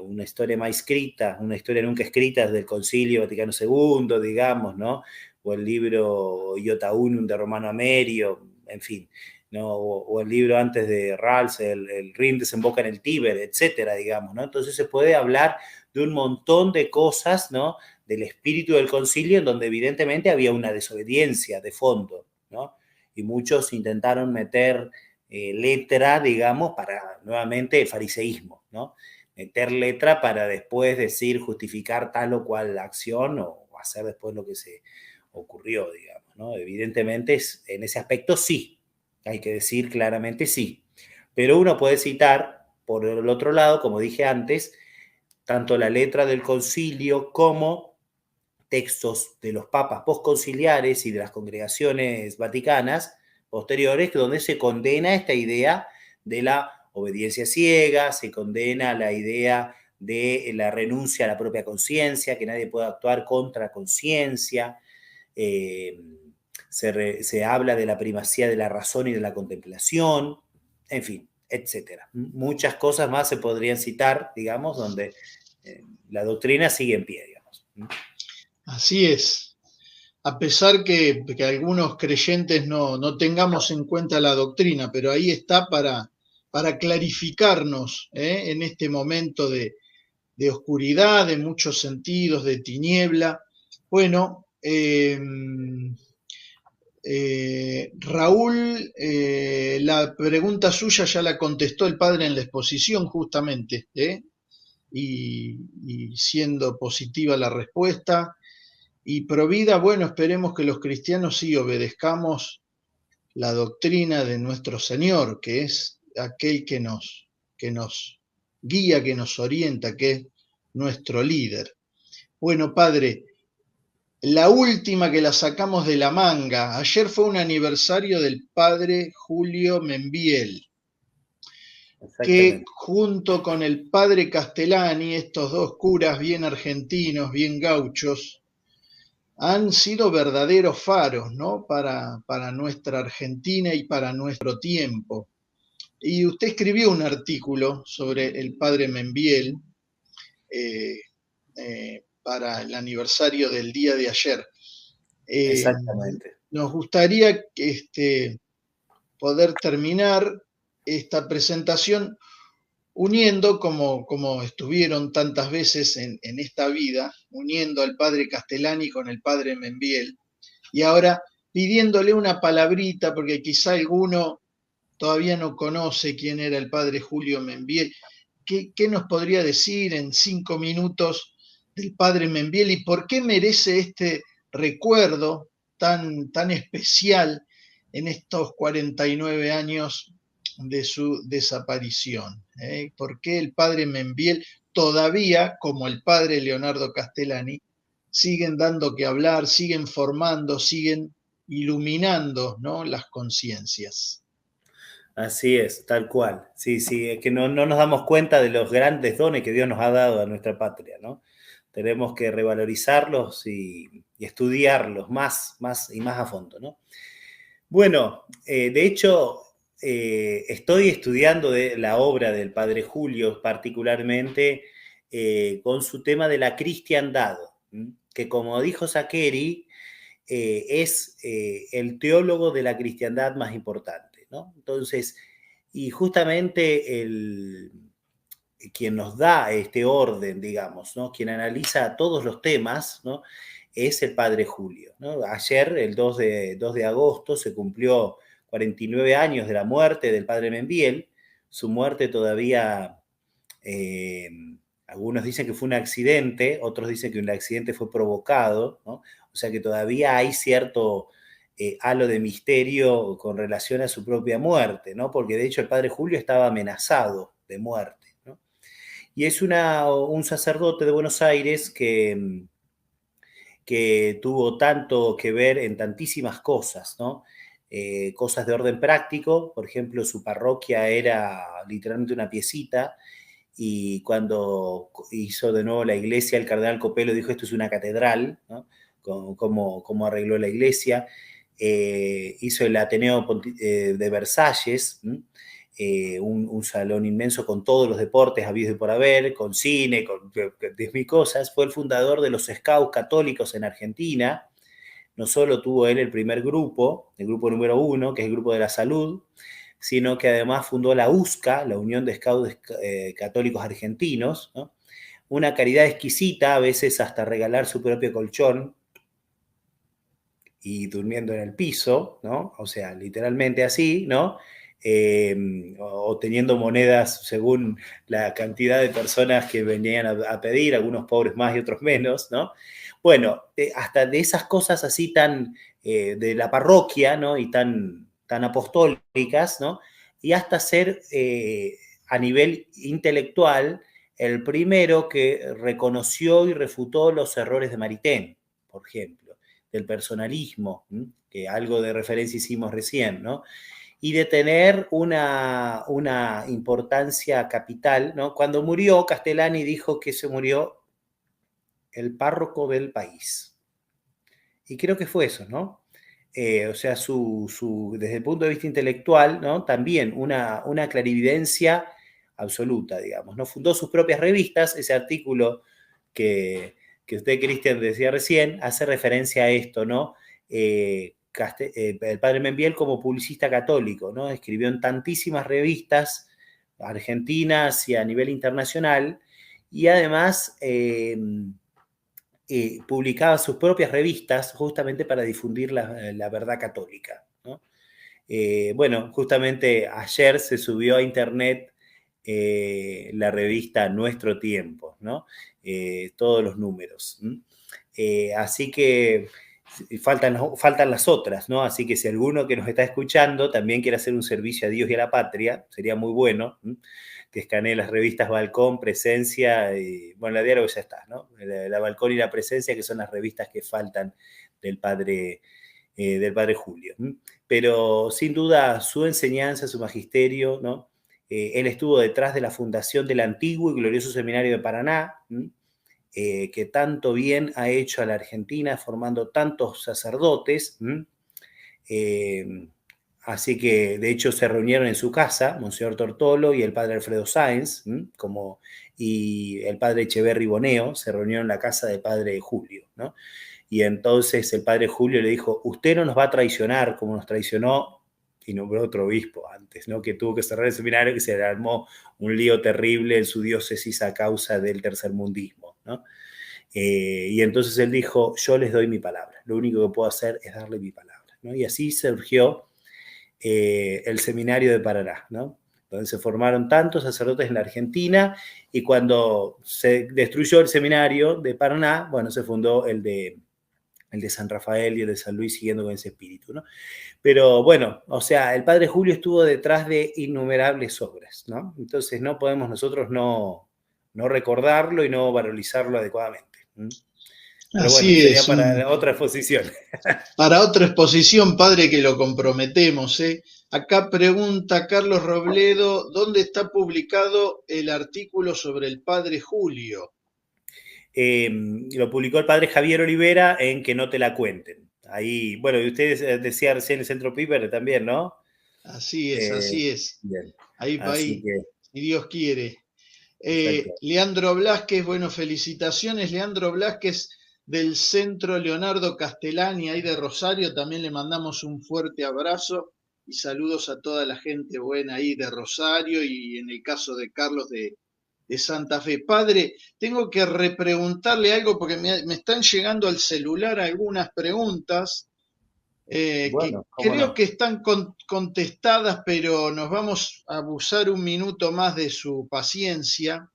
B: Una historia más escrita, una historia nunca escrita del Concilio Vaticano II, digamos, ¿no? O el libro Iota Unum de Romano Amerio, en fin, ¿no? O el libro antes de Rawls, el Rin desemboca en el Tíber, etcétera, digamos, ¿no? Entonces se puede hablar de un montón de cosas, ¿no? Del espíritu del concilio, en donde evidentemente había una desobediencia de fondo, ¿no? Y muchos intentaron meter letra, digamos, para nuevamente el fariseísmo, ¿no? Meter letra para después decir, justificar tal o cual acción o hacer después lo que se ocurrió, digamos, ¿no? Evidentemente, en ese aspecto sí, hay que decir claramente sí. Pero uno puede citar, por el otro lado, como dije antes, tanto la letra del concilio como textos de los papas postconciliares y de las congregaciones vaticanas posteriores, donde se condena esta idea de la obediencia ciega, se condena la idea de la renuncia a la propia conciencia, que nadie puede actuar contra conciencia, se habla de la primacía de la razón y de la contemplación, en fin, etcétera. Muchas cosas más se podrían citar, digamos, donde la doctrina sigue en pie, digamos.
A: Así es. A pesar que algunos creyentes no tengamos en cuenta la doctrina, pero ahí está para clarificarnos en este momento de oscuridad, de muchos sentidos, de tiniebla. Bueno, Raúl, la pregunta suya ya la contestó el padre en la exposición justamente, y siendo positiva la respuesta. Y provida, bueno, esperemos que los cristianos sí obedezcamos la doctrina de nuestro Señor, que es aquel que nos guía, que nos orienta, que es nuestro líder. Bueno, padre, la última que la sacamos de la manga. Ayer fue un aniversario del padre Julio Membiel, que
B: Exactamente.
A: junto con el padre Castellani, estos dos curas bien argentinos, bien gauchos, han sido verdaderos faros, ¿no? Para nuestra Argentina y para nuestro tiempo. Y usted escribió un artículo sobre el padre Membiel eh, para el aniversario del día de ayer. Eh,
B: Exactamente.
A: Nos gustaría poder terminar esta presentación uniendo, como estuvieron tantas veces en esta vida, uniendo al padre Castellani con el padre Membiel, y ahora pidiéndole una palabrita, porque quizá alguno todavía no conoce quién era el padre Julio Membiel. ¿Qué nos podría decir en 5 minutos del padre Membiel y por qué merece este recuerdo tan especial en estos 49 años de su desaparición? ¿Por qué el padre Membiel todavía, como el padre Leonardo Castellani, siguen dando que hablar, siguen formando, siguen iluminando, ¿no?, las conciencias?
B: Así es, tal cual. Sí, sí, es que no nos damos cuenta de los grandes dones que Dios nos ha dado a nuestra patria, ¿no? Tenemos que revalorizarlos y estudiarlos más y más a fondo, ¿no? Bueno, de hecho, estoy estudiando la obra del padre Julio, particularmente con su tema de la cristiandad, que como dijo Sakeri, es el teólogo de la cristiandad más importante, ¿no? Entonces, y justamente quien nos da este orden, digamos, ¿no? Quien analiza todos los temas, ¿no? Es el padre Julio, ¿no? Ayer, el 2 de agosto, se cumplió 49 años de la muerte del padre Membiel, Su muerte todavía, algunos dicen que fue un accidente, otros dicen que un accidente fue provocado, ¿no? O sea que todavía hay cierto halo de misterio con relación a su propia muerte, ¿no? Porque de hecho el padre Julio estaba amenazado de muerte, ¿no? Y es un sacerdote de Buenos Aires que tuvo tanto que ver en tantísimas cosas, ¿no? Cosas de orden práctico, por ejemplo, su parroquia era literalmente una piecita, y cuando hizo de nuevo la iglesia, el cardenal Copello dijo, esto es una catedral, ¿no? Cómo arregló la iglesia. Hizo el Ateneo de Versalles, un salón inmenso con todos los deportes habidos y por haber, con cine, con 10.000 cosas. Fue el fundador de los Scouts católicos en Argentina. No solo tuvo él el primer grupo, el grupo número 1, que es el grupo de la salud, sino que además fundó la USCA, la Unión de Scouts Católicos Argentinos, ¿no? Una caridad exquisita, a veces hasta regalar su propio colchón y durmiendo en el piso, ¿no? O sea, literalmente así, ¿no? O teniendo monedas según la cantidad de personas que venían a pedir, algunos pobres más y otros menos, ¿no? Bueno, hasta de esas cosas así tan de la parroquia, ¿no? Y tan apostólicas, ¿no? Y hasta ser a nivel intelectual el primero que reconoció y refutó los errores de Maritain, por ejemplo, del personalismo, que algo de referencia hicimos recién, ¿no? Y de tener una importancia capital, ¿no? Cuando murió, Castellani dijo que se murió el párroco del país. Y creo que fue eso, ¿no? O sea, desde el punto de vista intelectual, ¿no? También una clarividencia absoluta, digamos, ¿no? Fundó sus propias revistas, ese artículo que usted, Cristian, decía recién, hace referencia a esto, ¿no? El padre Membiel como publicista católico, ¿no? Escribió en tantísimas revistas argentinas y a nivel internacional, y además publicaba sus propias revistas justamente para difundir la verdad católica, ¿no? Bueno, justamente ayer se subió a internet la revista Nuestro Tiempo, ¿no? Todos los números. Así que faltan las otras, ¿no? Así que si alguno que nos está escuchando también quiere hacer un servicio a Dios y a la patria, sería muy bueno, que escanee las revistas Balcón, Presencia, y bueno, la Diálogo ya está, ¿no? La Balcón y la Presencia, que son las revistas que faltan del padre Julio. Pero sin duda su enseñanza, su magisterio, ¿no? Él estuvo detrás de la fundación del antiguo y glorioso seminario de Paraná, que tanto bien ha hecho a la Argentina, formando tantos sacerdotes. Así que, de hecho, se reunieron en su casa, Monseñor Tortolo y el padre Alfredo Sáenz, y el padre Echeverri Boneo, se reunieron en la casa del padre Julio, ¿no? Y entonces el padre Julio le dijo, usted no nos va a traicionar como nos traicionó, y nombró otro obispo antes, ¿no? Que tuvo que cerrar el seminario, que se le armó un lío terrible en su diócesis a causa del tercermundismo, ¿no? Y entonces él dijo, yo les doy mi palabra, lo único que puedo hacer es darle mi palabra, ¿no? Y así surgió el seminario de Paraná, ¿no? Donde se formaron tantos sacerdotes en la Argentina, y cuando se destruyó el seminario de Paraná, bueno, se fundó el de San Rafael y el de San Luis, siguiendo con ese espíritu, ¿no? Pero bueno, o sea, el padre Julio estuvo detrás de innumerables obras, ¿no? Entonces no podemos nosotros no recordarlo y no valorizarlo adecuadamente. Pero bueno,
A: Así
B: sería
A: es,
B: para otra exposición.
A: para otra exposición, padre, que lo comprometemos, ¿eh? Acá pregunta Carlos Robledo, ¿dónde está publicado el artículo sobre el padre Julio?
B: Lo publicó el padre Javier Olivera en Que no te la cuenten. Ahí, bueno, y usted decía recién el Centro Piper también, ¿no?
A: Así es, así es.
B: Bien.
A: Ahí,
B: Así
A: ahí,
B: que,
A: si Dios quiere.
B: exacto.
A: Leandro Blasquez, bueno, felicitaciones. Leandro Blasquez del Centro Leonardo Castellani, ahí de Rosario, también le mandamos un fuerte abrazo y saludos a toda la gente buena ahí de Rosario y en el caso de Carlos de Santa Fe. Padre, tengo que repreguntarle algo porque me están llegando al celular algunas preguntas que
B: Bueno, cómo
A: creo
B: no.
A: que están contestadas, pero nos vamos a abusar un minuto más de su paciencia,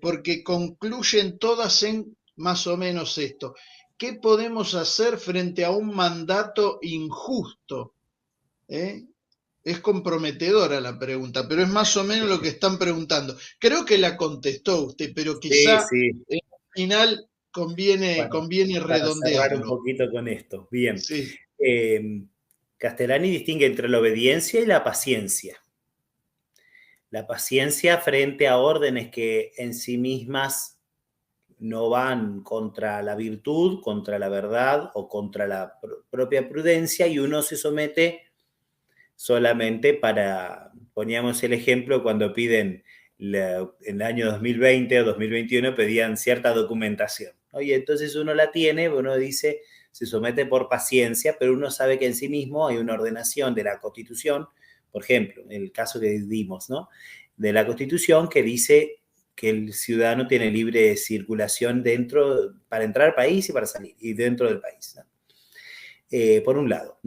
A: porque concluyen todas en más o menos esto. ¿Qué podemos hacer frente a un mandato injusto? ¿Eh? Es comprometedora la pregunta, pero es más o menos lo que están preguntando. Creo que la contestó usted, pero
B: Sí,
A: quizá
B: sí.
A: al final conviene
B: Para cerrar un
A: redondearlo.
B: poquito con esto. Bien.
A: Sí,
B: Castellani distingue entre la obediencia y la paciencia. La paciencia frente a órdenes que en sí mismas no van contra la virtud, contra la verdad o contra la propia prudencia, y uno se somete solamente para, poníamos el ejemplo cuando piden, en el año 2020 o 2021 pedían cierta documentación, ¿no? Y entonces uno la tiene, uno dice, se somete por paciencia, pero uno sabe que en sí mismo hay una ordenación de la Constitución, por ejemplo, en el caso que dimos, ¿no? De la Constitución que dice que el ciudadano tiene libre circulación dentro, para entrar al país y para salir, y dentro del país, ¿no? Por un lado.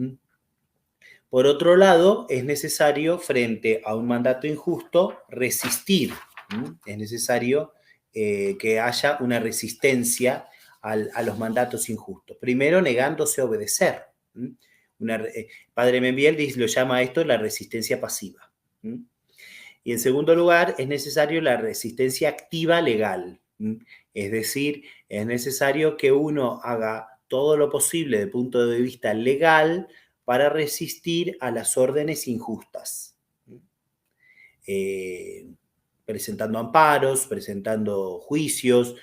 B: Por otro lado, es necesario, frente a un mandato injusto, resistir. Es necesario que haya una resistencia a los mandatos injustos. Primero, negándose a obedecer. Padre Membiel lo llama a esto la resistencia pasiva. Y en segundo lugar, es necesario la resistencia activa legal. Es decir, es necesario que uno haga todo lo posible desde el punto de vista legal para resistir a las órdenes injustas. Presentando amparos, presentando juicios,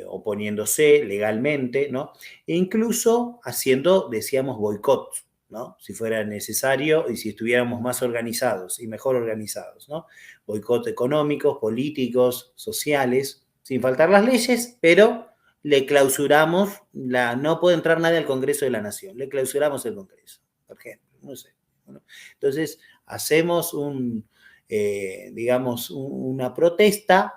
B: oponiéndose legalmente, ¿no? E incluso haciendo, decíamos, boicot, ¿no? Si fuera necesario y si estuviéramos más organizados y mejor organizados, ¿no? Boicot económicos, políticos, sociales, sin faltar las leyes, pero le clausuramos, no puede entrar nadie al Congreso de la Nación, le clausuramos el Congreso, por ejemplo, no sé. ¿No? Entonces, hacemos digamos, una protesta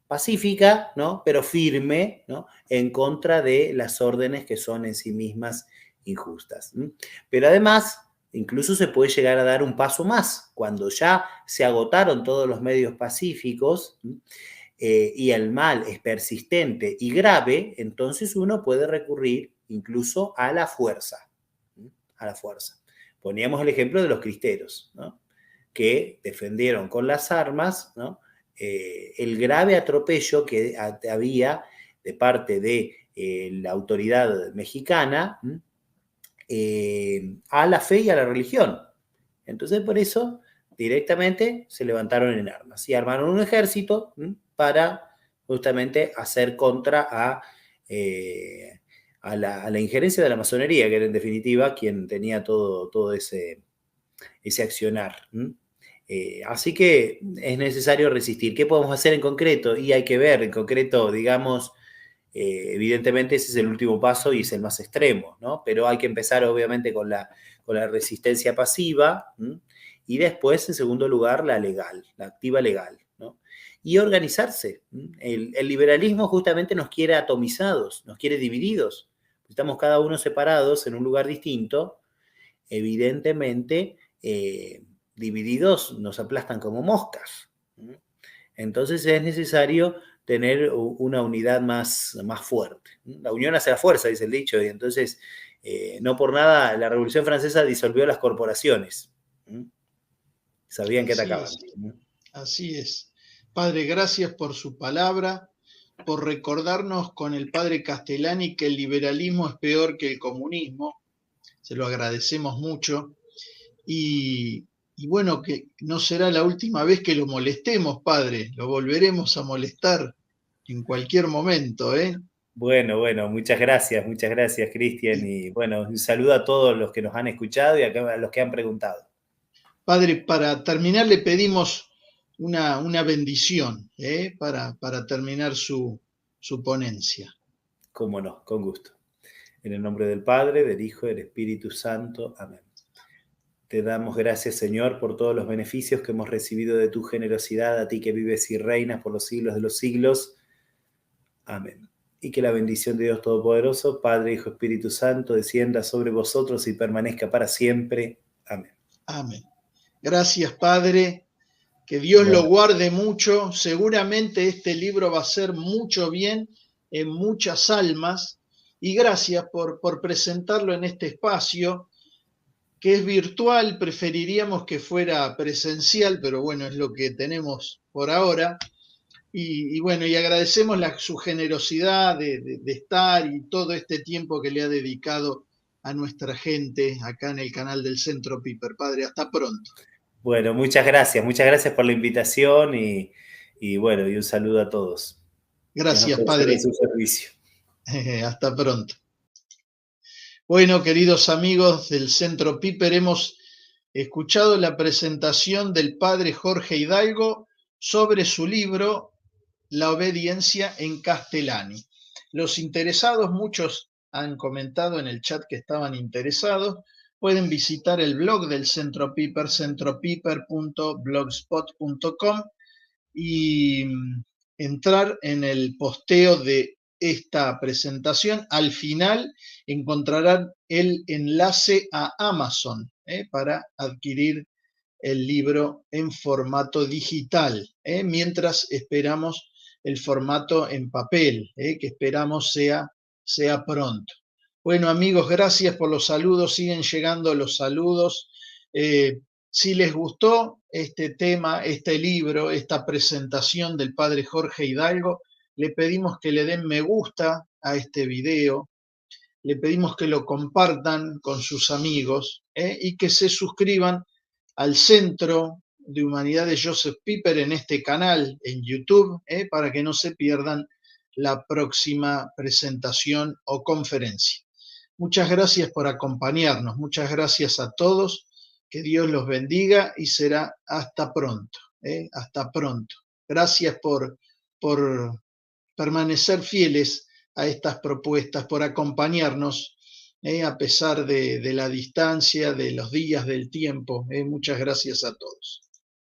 B: pacífica, ¿no? Pero firme, ¿no? En contra de las órdenes que son en sí mismas injustas. Pero además, incluso se puede llegar a dar un paso más. Cuando ya se agotaron todos los medios pacíficos y el mal es persistente y grave, entonces uno puede recurrir incluso a la fuerza. A la fuerza. Poníamos el ejemplo de los cristeros, ¿no? Que defendieron con las armas, ¿no? El grave atropello que había de parte de la autoridad mexicana a la fe y a la religión. Entonces, por eso, directamente se levantaron en armas y armaron un ejército para justamente hacer contra a la injerencia de la masonería, que era en definitiva quien tenía todo ese accionar. Así que es necesario resistir. ¿Qué podemos hacer en concreto? Y hay que ver en concreto, digamos, evidentemente ese es el último paso y es el más extremo, ¿no? Pero hay que empezar obviamente con la resistencia pasiva y después, en segundo lugar, la legal, la activa legal, ¿no? Y organizarse. El liberalismo justamente nos quiere atomizados, nos quiere divididos. Estamos cada uno separados en un lugar distinto. Evidentemente, divididos nos aplastan como moscas. Entonces es necesario tener una unidad más fuerte. La unión hace la fuerza, dice el dicho, y entonces no por nada la Revolución Francesa disolvió las corporaciones. Sabían que
A: así
B: atacaban.
A: es, así es. Padre, gracias por su palabra, por recordarnos con el padre Castellani que el liberalismo es peor que el comunismo. Se lo agradecemos mucho. Y bueno, que no será la última vez que lo molestemos, padre. Lo volveremos a molestar en cualquier momento, ¿eh?
B: Bueno, muchas gracias, Cristian.
A: Y,
B: Y bueno, un saludo a todos los que nos han escuchado y a los que han preguntado.
A: padre, para terminar le pedimos una bendición, ¿eh? Para terminar su ponencia.
B: Cómo no, con gusto. En el nombre del Padre, del Hijo y del Espíritu Santo. Amén. Te damos gracias, Señor, por todos los beneficios que hemos recibido de tu generosidad, a ti que vives y reinas por los siglos de los siglos. Amén. y que la bendición de Dios Todopoderoso, Padre, Hijo, Espíritu Santo, descienda sobre vosotros y permanezca para siempre. Amén.
A: Amén. Gracias, Padre. Que Dios lo
B: Bueno,
A: guarde mucho. Seguramente este libro va a hacer mucho bien en muchas almas. Y gracias por presentarlo en este espacio, que es virtual. Preferiríamos que fuera presencial, pero bueno, es lo que tenemos por ahora. Y bueno, y agradecemos su generosidad de estar y todo este tiempo que le ha dedicado a nuestra gente acá en el canal del Centro Piper. Padre, hasta pronto.
B: bueno, muchas gracias por la invitación y bueno, y un saludo a todos. Dios nos
A: Gracias,
B: conserve en
A: Padre.
B: su servicio.
A: Hasta pronto. Bueno, queridos amigos del Centro Piper, hemos escuchado la presentación del padre Jorge Hidalgo sobre su libro La obediencia en Castellani. Los interesados, muchos han comentado en el chat que estaban interesados, pueden visitar el blog del Centro Piper, centropiper.blogspot.com, y entrar en el posteo de esta presentación. Al final encontrarán el enlace a Amazon para adquirir el libro en formato digital, mientras esperamos el formato en papel, que esperamos sea pronto. Bueno, amigos, gracias por los saludos. Siguen llegando los saludos. Si les gustó este tema, este libro, esta presentación del padre Jorge Hidalgo, le pedimos que le den me gusta a este video, le pedimos que lo compartan con sus amigos y que se suscriban al Centro de Humanidades Joseph Piper en este canal en YouTube para que no se pierdan la próxima presentación o conferencia. Muchas gracias por acompañarnos, muchas gracias a todos, que Dios los bendiga y será hasta pronto, hasta pronto. Gracias por permanecer fieles a estas propuestas, por acompañarnos a pesar de la distancia, de los días, del tiempo. Muchas gracias a todos.